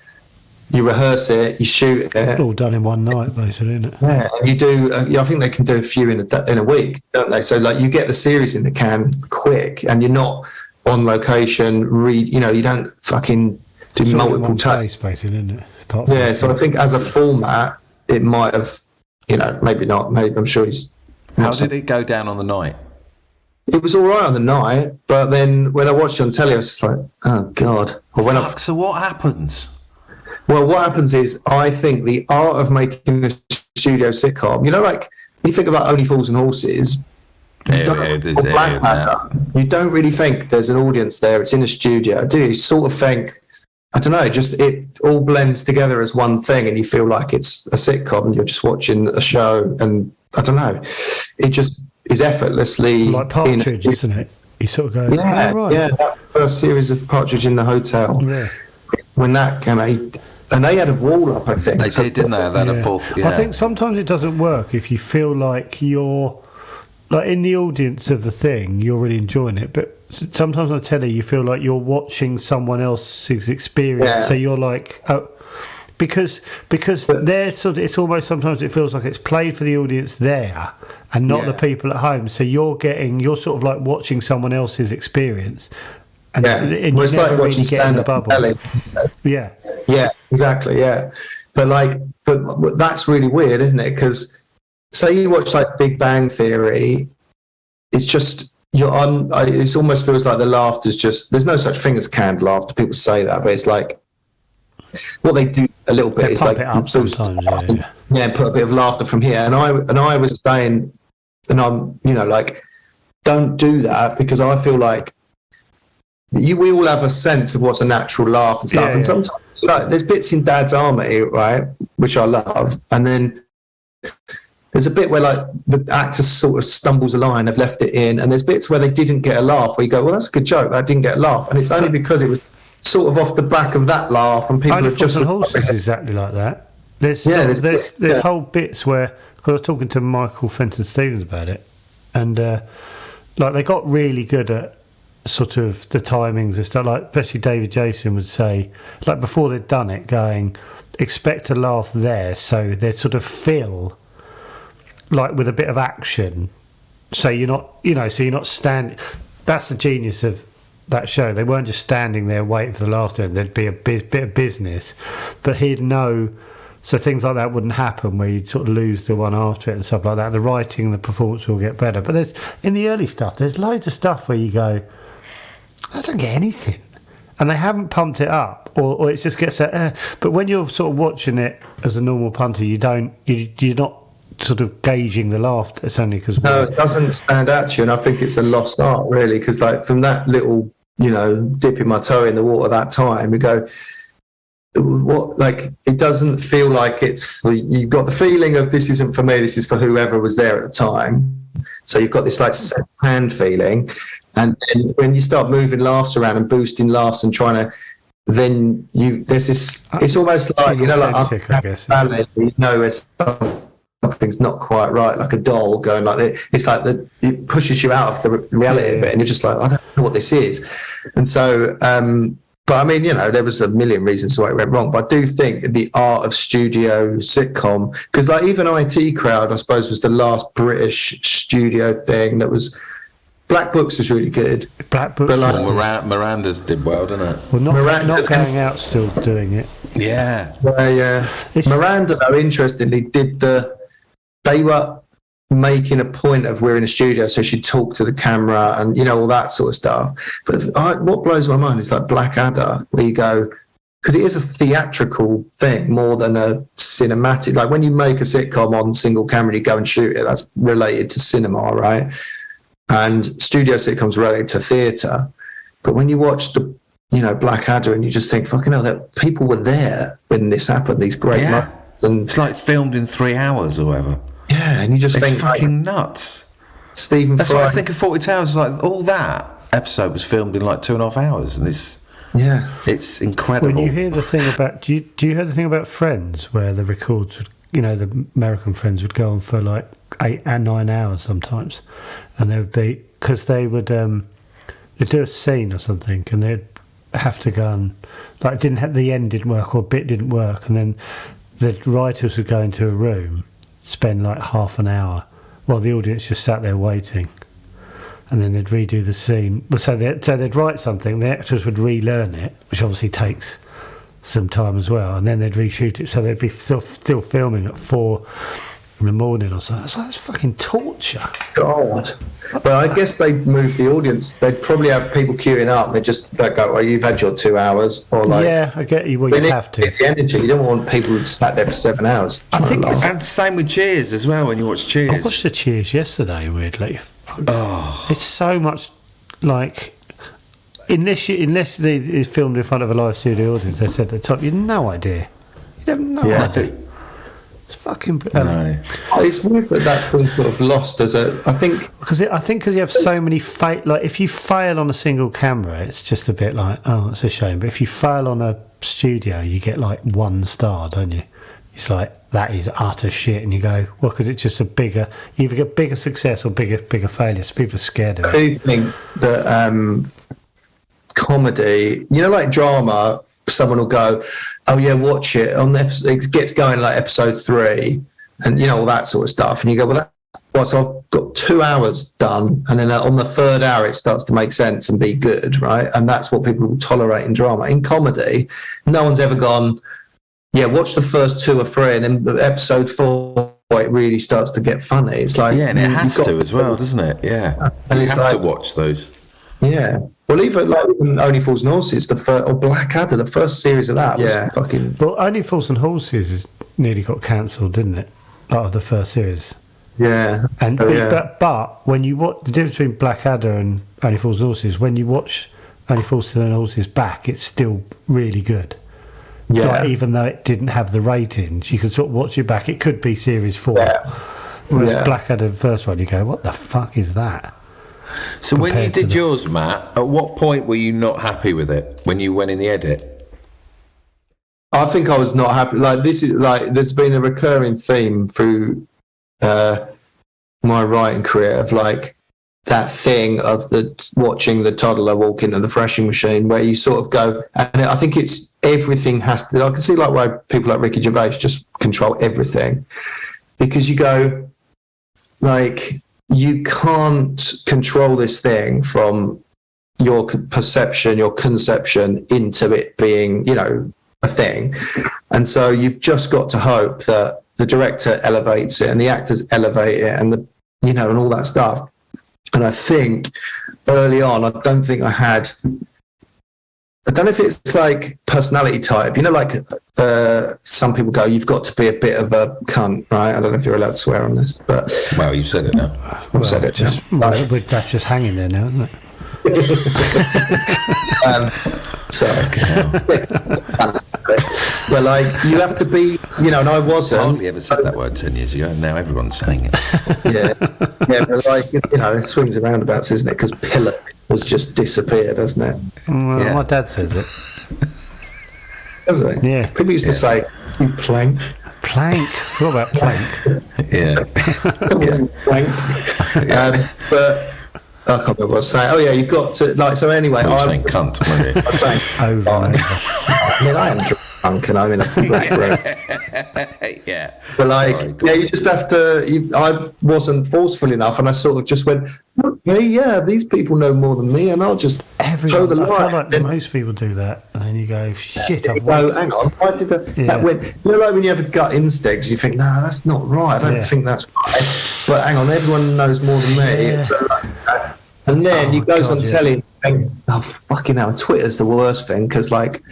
You rehearse it, you shoot it. All done in one night, basically, isn't it? Yeah, and you do. I think they can do a few in a week, don't they? So like you get the series in the can quick, and you're not on location. You don't fucking do It's all in multiple one takes. place, basically, isn't it? Apart from Yeah, so I think as a format, it might have, maybe not. Maybe I'm sure he's. How did it go down on the night? it was all right on the night, but then when I watched it on telly, I was just like, oh God. Or when So what happens? Well, what happens is, I think the art of making a studio sitcom, you know, like when you think about Only Fools and Horses, you don't really think there's an audience there. It's in a studio, do you? You sort of think, I don't know, just it all blends together as one thing, and you feel like it's a sitcom and you're just watching a show, and I don't know, it just is effortlessly like Partridge, isn't it? You sort of go, yeah, oh, right. yeah. That first series of Partridge in the Hotel, Yeah. when that came out, and they had a wall up, I think. They did, didn't they? They had a fourth. Yeah. I think sometimes it doesn't work if you feel like you're like in the audience of the thing, you're really enjoying it, but sometimes on telly you feel like you're watching someone else's experience. Yeah. So you're like, oh, because they're sort of, it's almost sometimes it feels like it's played for the audience there and not the people at home. So you're sort of like watching someone else's experience. And, and it's you never like watching really get in the stand-up bubble. telly. Yeah. Yeah, exactly. Yeah, but that's really weird, isn't it? Because say you watch like Big Bang Theory, it's just you're on. It almost feels like the laughter's just. There's no such thing as canned laughter. People say that, but it's like what they do a little bit. They It's pump like it up sometimes. yeah, put a bit of laughter from here. And I was saying, and I'm like, don't do that, because I feel like we all have a sense of what's a natural laugh and stuff, and sometimes like there's bits in Dad's Army, right, which I love, and then there's a bit where like the actor sort of stumbles a line, they've left it in, and there's bits where they didn't get a laugh, where you go, well, that's a good joke, that didn't get a laugh, and it's only because it was sort of off the back of that laugh, and people Only have just Fools and Horses is exactly like that. There's whole bits where, because I was talking to Michael Fenton Stevens about it, and like they got really good at sort of the timings and stuff, like especially David Jason would say, like before they'd done it, going, expect a laugh there, so they'd sort of fill like with a bit of action, so you're not standing. That's the genius of that show. They weren't just standing there waiting for the laughter, there'd be a bit of business, but he'd know, so things like that wouldn't happen where you'd sort of lose the one after it and stuff like that. The writing and the performance will get better, but there's in the early stuff there's loads of stuff where you go, I don't get anything, and they haven't pumped it up, or it just gets that. But when you're sort of watching it as a normal punter, you're not sort of gauging the laughter. It's only because it doesn't stand out to you, and I think it's a lost art, really, because like from that little, dipping my toe in the water that time, we go, what, like it doesn't feel like it's for, you've got the feeling of this isn't for me, this is for whoever was there at the time. So you've got this like second hand feeling. And then when you start moving laughs around and boosting laughs and trying to, then there's this, it's almost like, like I guess, where something's not quite right, like a doll going like that. It's like it pushes you out of the reality of it, and you're just like, I don't know what this is. And so, but I mean, there was a million reasons why it went wrong. But I do think the art of studio sitcom, because like even IT Crowd, I suppose, was the last British studio thing that was. Black Books was really good. Black Books. But like, Miranda's did well, didn't it? Well, not Going Out still doing it. Yeah. Miranda, though, interestingly, they were making a point of we're in a studio, so she'd talk to the camera and, all that sort of stuff. But what blows my mind is like Blackadder, where you go, because it is a theatrical thing more than a cinematic. Like when you make a sitcom on single camera, you go and shoot it, that's related to cinema, right? And studio sitcoms related to theatre. But when you watch the, Blackadder, and you just think, fucking hell, that people were there when this happened, these great moments. And it's like filmed in 3 hours or whatever. Yeah, and you just think, fucking nuts. Stephen That's Fry. what I think of 40 Towers. Like all that episode was filmed in like 2.5 hours, and it's incredible. When you hear the thing about, do you hear the thing about Friends, where the records would, the American Friends would go on for like 8 and 9 hours sometimes, and they would be, because they would they'd do a scene or something, and they'd have to go and like the end didn't work, or a bit didn't work, and then the writers would go into a room, spend like half an hour while the audience just sat there waiting, and then they'd redo the scene. So they'd write something, the actors would relearn it, which obviously takes some time as well, and then they'd reshoot it, so they'd be still filming at 4 in the morning or so. That's fucking torture. God. But I guess they'd move the audience. They'd probably have people queuing up. They just go, "Well, you've had your 2 hours," or like, yeah, I get you. Well, they you'd need have to. get the energy. You don't want people who sat there for 7 hours. I think trying to laugh. And same with Cheers as well. When you watch I Cheers, watched the Cheers yesterday. Weirdly, oh, it's so much like unless it's filmed in front of a live studio audience. They said at the top, you have no idea. You have no idea. It's fucking. no. It's weird that that's been sort of lost as a. I think Because you have so many like if you fail on a single camera, it's just a bit like, oh, it's a shame. But if you fail on a studio, you get like 1 star, don't you? It's like that is utter shit, and you go, well, because it's just you either get bigger success or bigger failure. So people are scared of I it. do think that comedy, like drama, someone will go, "Oh yeah, watch it." It gets going like episode 3, and all that sort of stuff. And you go, "Well, so I've got 2 hours done," and then on the 3rd hour, it starts to make sense and be good, right? And that's what people will tolerate in drama. In comedy, no one's ever gone, "Yeah, watch the first 2 or 3, and then the episode 4." It really starts to get funny. It's like Yeah, and it has to as well, doesn't it? Yeah, And you it's have to like- watch those. Yeah. Well, even Only Fools and Horses, or Blackadder, the first series of that was fucking. Well, Only Fools and Horses nearly got cancelled, didn't it? Out of the first series. Yeah. And So, yeah. but when you watch the difference between Blackadder and Only Fools and Horses, when you watch Only Fools and Horses back, it's still really good. Yeah. Like, even though it didn't have the ratings, you can sort of watch it back. It could be series 4. Yeah. Whereas Yeah. Blackadder, the first one, you go, what the fuck is that? So when you Compared to did the- yours, Matt, at what point were you not happy with it? When you went in the edit? I think I was not happy. Like, this is like, there's been a recurring theme through my writing career of like that thing of watching the toddler walk into the threshing machine, where you sort of go, and I think it's everything has to. I can see like why people like Ricky Gervais just control everything, because you go like, you can't control this thing from your perception, your conception into it being, a thing. And so you've just got to hope that the director elevates it and the actors elevate it and and all that stuff. And I think early on, I don't know if it's like personality type, like some people go, you've got to be a bit of a cunt, right? I don't know if you're allowed to swear on this, but Well, you said it now. I've said it. That's just hanging there now, isn't it? But like, you have to be, and I I wasn't. hardly ever said that word 10 years ago, and now everyone's saying it. Yeah, but like, it swings and roundabouts, isn't it? Because pillock has just disappeared, hasn't it? Well, Yeah. my dad says it. Hasn't it? Yeah. People used to say, "You plank." Plank. What about plank? Yeah. Plank. But I can't remember what I was saying. Oh yeah, you've got to like. So anyway, I was I saying cunt, weren't you? was saying, Over and over. I mean, I am drunk and I'm in a black room. Yeah. But like, Sorry, go on. you just have to. I wasn't forceful enough, and I sort of just went, "Okay, yeah, these people know more than me, and I'll just toe Everyone. the I feel line." like most people do that, and then you go, shit, I've Well, wasted. hang on. Why did Yeah. that went? Like when you have a gut instinct, you think, "No, that's not right. I don't Yeah. think that's right." But hang on, everyone knows more than me. Yeah. So, and then he goes God, on yeah. telly and think, "Oh, fucking hell!" Twitter's the worst thing, because like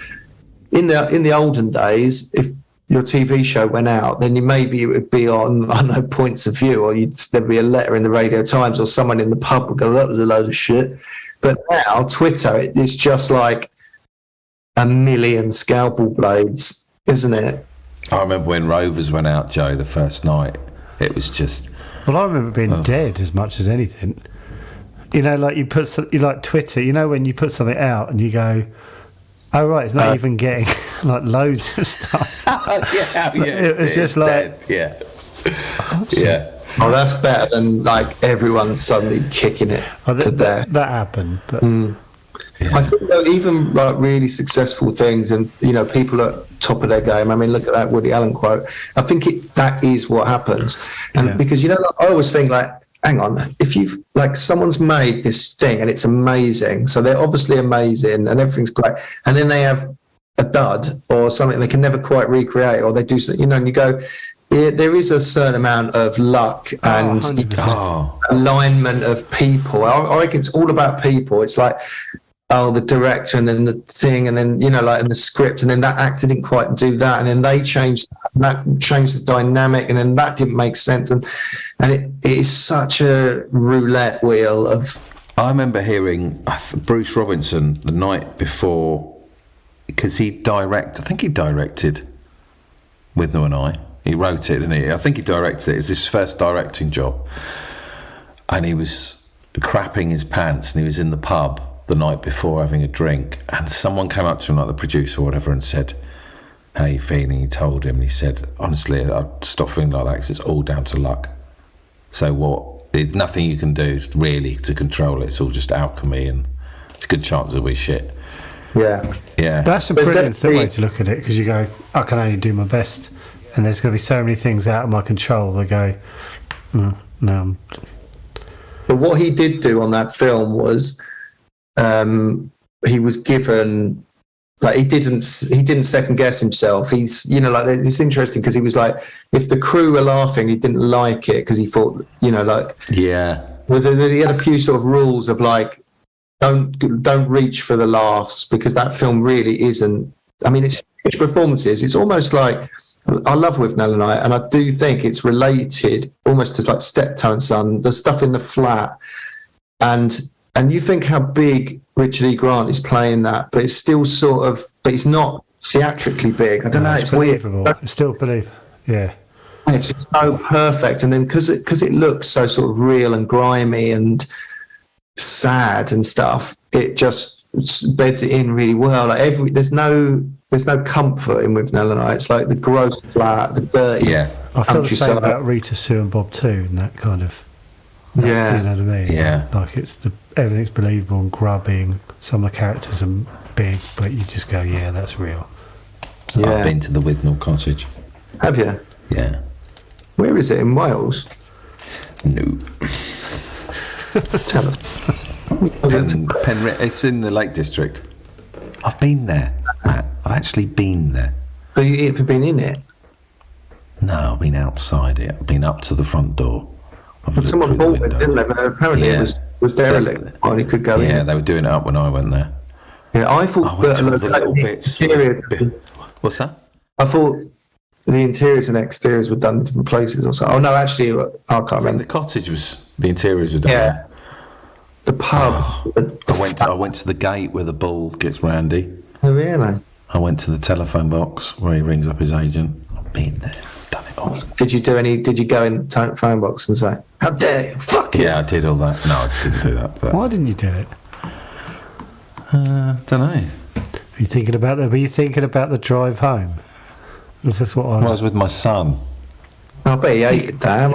in the olden days, if your TV show went out, then maybe it would be on, I don't know, Points of View, or there'd be a letter in the Radio Times, or someone in the pub would go, "That was a load of shit." But now Twitter, it's just like a million scalpel blades, isn't it? I remember when Rovers went out, Joe, the first night. It was just... Well, I remember being dead as much as anything. Like you like Twitter, when you put something out and you go, oh, right, it's not even getting like loads of stuff. yeah, It's just like... dead. Yeah. Oh, that's better than like everyone suddenly kicking it to death. That happened, but I think though, even like really successful things, and people at top of their game. I mean, look at that Woody Allen quote. I think that is what happens, and Yeah. because like, I always think like, hang on, if you've like someone's made this thing and it's amazing, so they're obviously amazing and everything's great, and then they have a dud or something they can never quite recreate, or they do something, and you go, there is a certain amount of luck and 100%. alignment of people. I reckon it's all about people. It's like, the director and then the thing and then, like in the script and then that actor didn't quite do that and then they changed that changed the dynamic and then that didn't make sense. And it is such a roulette wheel of... I remember hearing Bruce Robinson the night before, because I think he directed With No and I. He wrote it, didn't he? I think he directed it. It was his first directing job. And he was crapping his pants and he was in the pub the night before having a drink. And someone came up to him, like the producer or whatever, and said, "How are you feeling?" He told him, and he said, "Honestly, I'd stop feeling like that because it's all down to luck. So what? There's nothing you can do really to control it. It's all just alchemy and it's a good chance it'll be shit." Yeah. That's a brilliant way to look at it, because you go, I can only do my best, and there's going to be so many things out of my control that go, no. But what he did do on that film was he was given, like, he didn't second guess himself. He's, it's interesting because he was like, if the crew were laughing, he didn't like it because he thought, like, yeah. Well, he had a few sort of rules of like, don't reach for the laughs, because that film really isn't. I mean, it's huge performances. It's almost like, I love With Nell and I, and I do think it's related almost to like Steptoe and Son, the stuff in the flat, and you think how big Richard E. Grant is playing that, but it's still sort of, but it's not theatrically big. I don't know. It's weird. It's still believable. Yeah. It's just so perfect, and then because it looks so sort of real and grimy and sad and stuff, it just beds it in really well. Like there's no comfort in With Nell and I. It's like the gross flat, the dirty. Yeah, I feel the same about Rita, Sue and Bob too, and that kind of. Yeah, you know what I mean. Yeah, like everything's believable and grubby, and some of the characters are big, but you just go, yeah, that's real. Yeah. I've been to the Withnell Cottage. Have you? Yeah. Where is it, in Wales? No. Tell us. It's in the Lake District. I've been there, Matt. I've actually been there. Have you ever been in it? No, I've been outside it. I've been up to the front door. Someone bought it, didn't they? But apparently it was derelict. You could go in. Yeah, they were doing it up when I went there. Yeah, I thought I went to all the little bits. What's that? I thought the interiors and exteriors were done in different places or so. Oh no, actually, I can't remember. The cottage was, the interiors were done. Yeah. The pub. I went to the gate where the bull gets Randy. Oh really? I went to the telephone box where he rings up his agent. I've been there. I've done it all. Did you go in the phone box and say, "How dare you? Fuck you"? Yeah, I did all that. No, I didn't do that. But why didn't you do it? Don't know. Were you thinking about the drive home? Was this what I was with my son. I bet he hated that.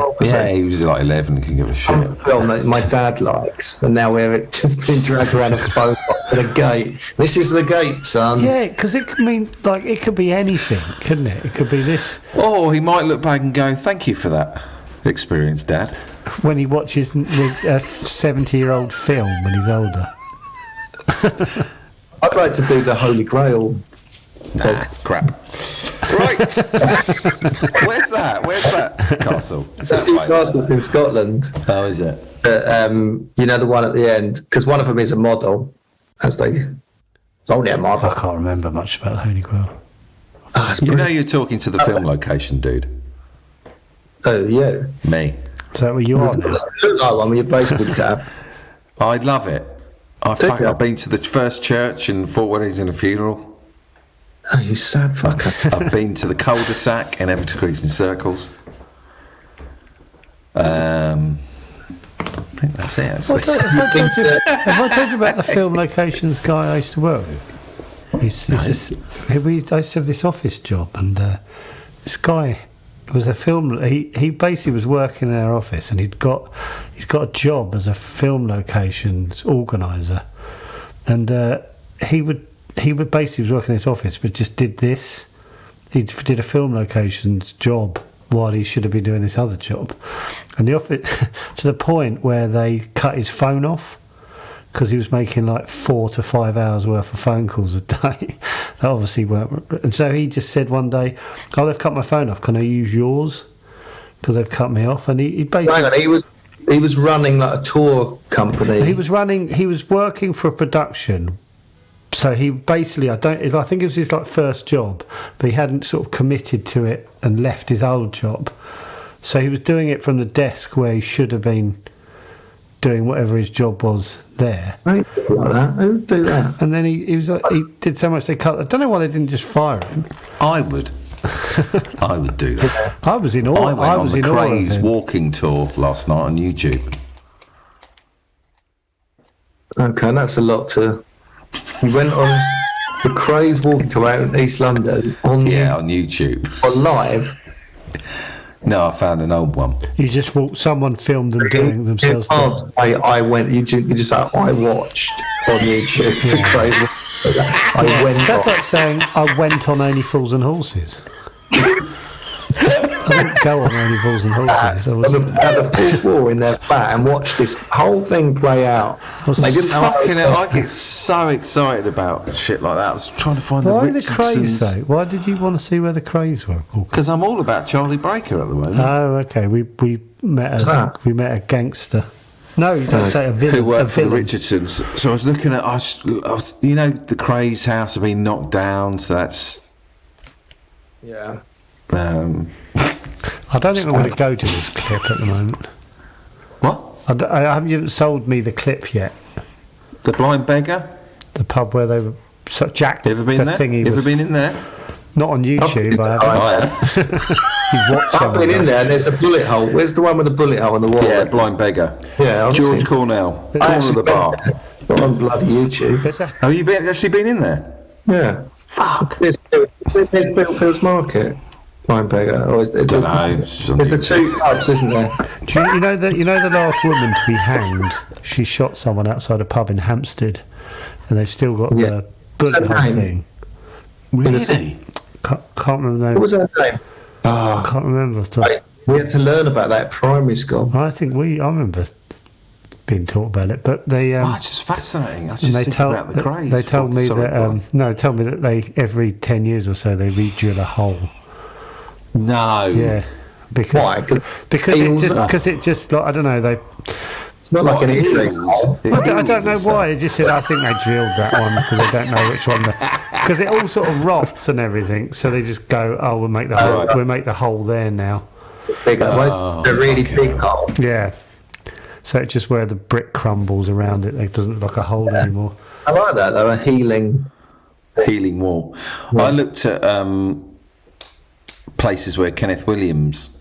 He was like 11 and couldn't give a shit. A film that my dad likes, and now we're just being dragged around a phone box at a gate. This is the gate, son. Yeah, because it could mean, like, it could be anything, couldn't it? It could be this. Oh, he might look back and go, "Thank you for that experience, Dad." When he watches a 70-year-old film when he's older. I'd like to do the Holy Grail. Nah, crap. Right. Where's that castle? Is that Two castles in Scotland. Oh, is it? The one at the end, because one of them is a model, it's only a model. I can't remember much about the Holy Grail. You're talking to the film location dude. Oh, yeah. Me. Is that where you are now? You look like one with your baseball cap. I'd love it. I've been to the first church and 4 weddings and a funeral. Oh, you sad fucker. I've been to the cul-de-sac in Everton Crescent Circles. I think that's it, actually. Have I told you about the film locations guy I used to work with? I used to have this office job, and this guy was a film. He basically was working in our office, and he'd got a job as a film locations organizer, and he basically was working in his office, but just did this. He did a film locations job while he should have been doing this other job, and the office to the point where they cut his phone off because he was making like 4 to 5 hours worth of phone calls a day. They obviously weren't. And so he just said one day, "Oh, they've cut my phone off. Can I use yours? Because they've cut me off." And he basically... Hang on, he was running like a tour company. He was working for a production. So he basically, I think it was his like first job, but he hadn't sort of committed to it and left his old job. So he was doing it from the desk where he should have been doing whatever his job was there. Right, like that. Who would do that? And then he did so much they cut. I don't know why they didn't just fire him. I would do that. I was in awe. I went on the in awe of Craze him. walking tour last night on YouTube. Okay, that's a lot to... He went on the Craze walking tour out in East London on YouTube. On live. No, I found an old one. You just walked. Someone filmed them doing themselves. You can't say I went. You just say I watched on YouTube. The Craze. I went. That's like saying I went on Only Fools and Horses. I didn't go on Only Fools and Horses. At the full floor in their flat and watched this whole thing play out. I get so excited about shit like that. I was trying to find Why the the Craze though? Why did you want to see where the Craze were? Because I'm all about Charlie Breaker at the moment. Oh, okay. We met a gangster. No, you don't say a villain. Who worked for the Richardsons. So I was looking at, I was, the Craze house had been knocked down, so that's... Yeah. I don't think I'm going to go to this clip at the moment. What? I haven't sold me the clip yet. The Blind Beggar? The pub where they were... So Jack, you ever been there? You ever been in there? Not on YouTube, I haven't. You've watched I've been in there and there's a bullet hole. Where's the one with the bullet hole in the wall? Yeah, Blind Beggar. Yeah, George Cornell. Corner of the bar. Not on bloody YouTube. Have you actually been in there? Yeah. Fuck. There's Biltfields Market. Blind Beggar. Or there's the two pubs, isn't there? You know the last woman to be hanged? She shot someone outside a pub in Hampstead, and they've still got the bullet hole thing. Really? Can't remember the name. What was her name? I can't remember. We had to learn about that at primary school. I remember being taught about it, but they. It's just fascinating. I was just thinking about the Craze. They told me that they every 10 years or so they re-drill a hole. No. Yeah. Why? Because it just like I don't know they. It's not like an hole. I don't know why. It just said I think they drilled that one because I don't know which one. Because it all sort of rots and everything, so they just go, "Oh, we'll make the hole. We'll make the hole there now." Bigger, a really big hole. Yeah. So it's just where the brick crumbles around it. It doesn't look like a hole anymore. I like that though. A healing wall. Yeah. I looked at places where Kenneth Williams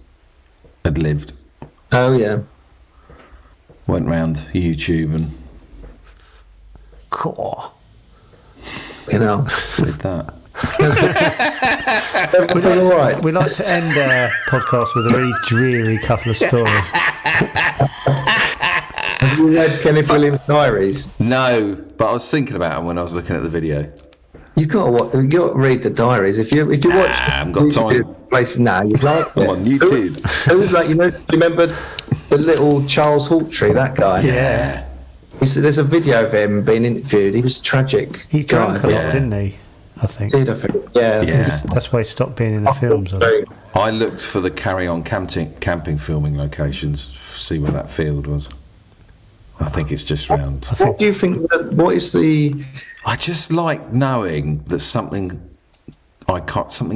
had lived. Oh yeah. Went round YouTube and did that. We like to end our podcast with a really dreary couple of stories. Have you read Kenneth Williams' diaries? No, but I was thinking about them when I was looking at the video. You got to read the diaries. If you watch, I haven't got time. Places now, you'd like it. On YouTube. Who was like remember the little Charles Hawtrey, that guy? Yeah. There's a video of him being interviewed. He was a tragic He drank a lot, didn't he? I think. I think. Yeah. That's why he stopped being in the films. I looked for the Carry On camping filming locations to see where that field was. I think it's just round. What do you think? What is the? I just like knowing that something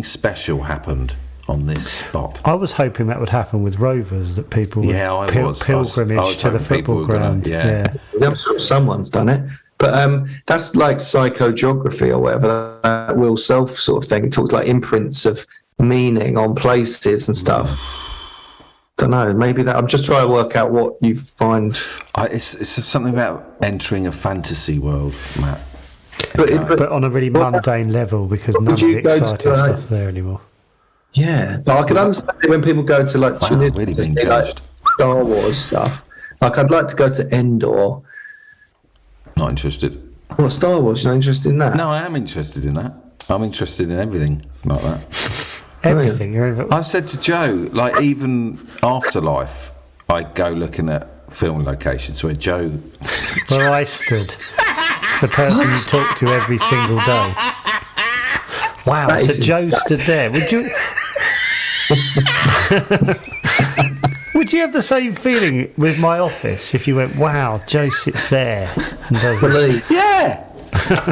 special happened on this spot. I was hoping that would happen with Rovers, that people would pilgrimage to the football ground. I'm sure someone's done it. But that's like psychogeography or whatever, that Will Self sort of thing. It talks like imprints of meaning on places and stuff. Don't know, maybe that. I'm just trying to work out what you find. It's something about entering a fantasy world, Matt. But on a really mundane level, because none of the exciting stuff there anymore. Yeah, but I can understand it when people go to like, really being judged. Star Wars stuff. Like, I'd like to go to Endor. Not interested. What, Star Wars? You're not interested in that? No, I am interested in that. I'm interested in everything like that. Everything. I've said to Joe, like, even Afterlife, I go looking at film locations where Joe... Where I stood. The person you talk to every single day. Wow, That so is Joe stood there. Would you? Would you have the same feeling with my office if you went, wow, Joe sits there and does this? Believe. Yeah,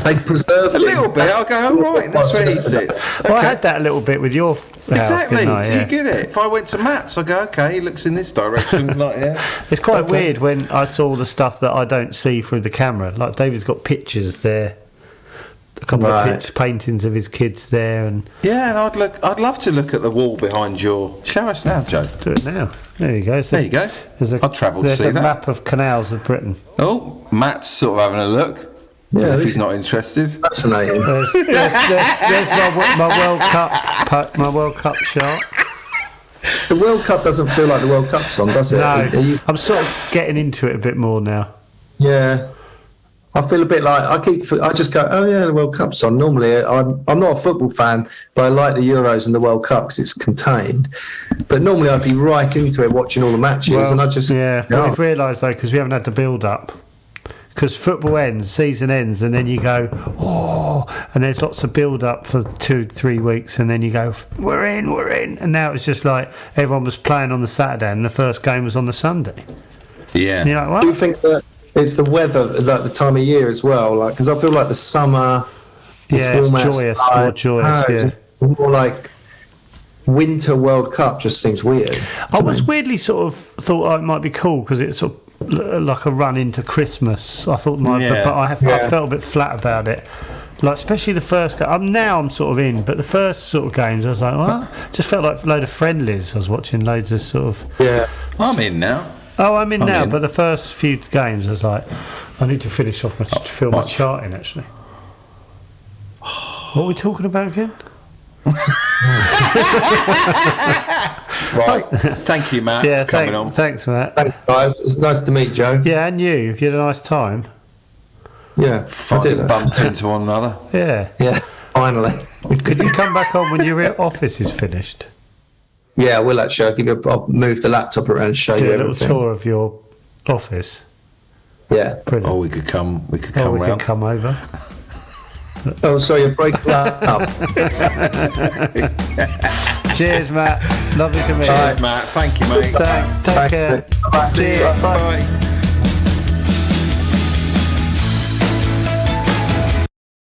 They preserved a it. little bit. I'll go, oh, right, that's where he sits. Well, I had that a little bit with your house, Exactly, didn't I? so Yeah. you get it. If I went to Matt's, I go, okay, he looks in this direction, like, yeah. It's quite weird when I saw the stuff that I don't see through the camera. Like David's got pictures there, a couple of paintings of his kids there, and Yeah, and I'd love to look at the wall behind your... Show us now, Joe. do it now. There you go. So There you go. I'd travel to there's see a that. map of canals of Britain. Oh, Matt's sort of having a look. Yeah, As if this he's is not interested. fascinating. There's my World Cup shot. The World Cup doesn't feel like the World Cup song, does it? No, Are you- I'm sort of getting into it a bit more now. yeah. I feel a bit like I just go, oh yeah, the World Cup song. Normally, I'm not a football fan, but I like the Euros and the World Cup because it's contained. But normally, I'd be right into it, watching all the matches, and I just but we've realised though, because we haven't had the build up. Because football ends, season ends, and then you go, oh, and there's lots of build up for 2-3 weeks, and then you go, we're in, and now it's just like everyone was playing on the Saturday, and the first game was on the Sunday. Yeah. And you're like, do what? you think that it's the weather, like the time of year as well? Like, because I feel like the summer, Yeah, it's warm joyous, outside. more joyous, yeah. It's more like winter World Cup just seems weird. I was weirdly sort of thought it might be cool because it's sort of like a run into Christmas. I thought Yeah. but I felt a bit flat about it. Like especially the first game. I'm sort of in, but the first sort of games I was like, what? Just felt like a load of friendlies. I was watching loads of sort of. Yeah. I'm in now. Oh, I'm in now, in. but the first few games I was like, I need to finish off fill my what? charting actually. What are we talking about again? Right. Thank you, Matt, Yeah, for coming on. thanks, Matt. Thanks, guys. It's nice to meet Joe. Yeah, and you. If you had a nice time. Yeah, I Finally did. bumped into one another. Yeah. Yeah, finally. Could you come back on when your office is finished? Yeah, I will actually. I'll move the laptop around and show Do you a little everything. tour of your office. Yeah. Brilliant. Oh, we could come we round. can come over. Oh, sorry, you're breaking that up. Cheers, Matt. Lovely to meet you. Cheers, Matt. Thank you, mate. Thanks. Take Thanks, care. mate. Bye-bye. Cheers. Bye. Bye.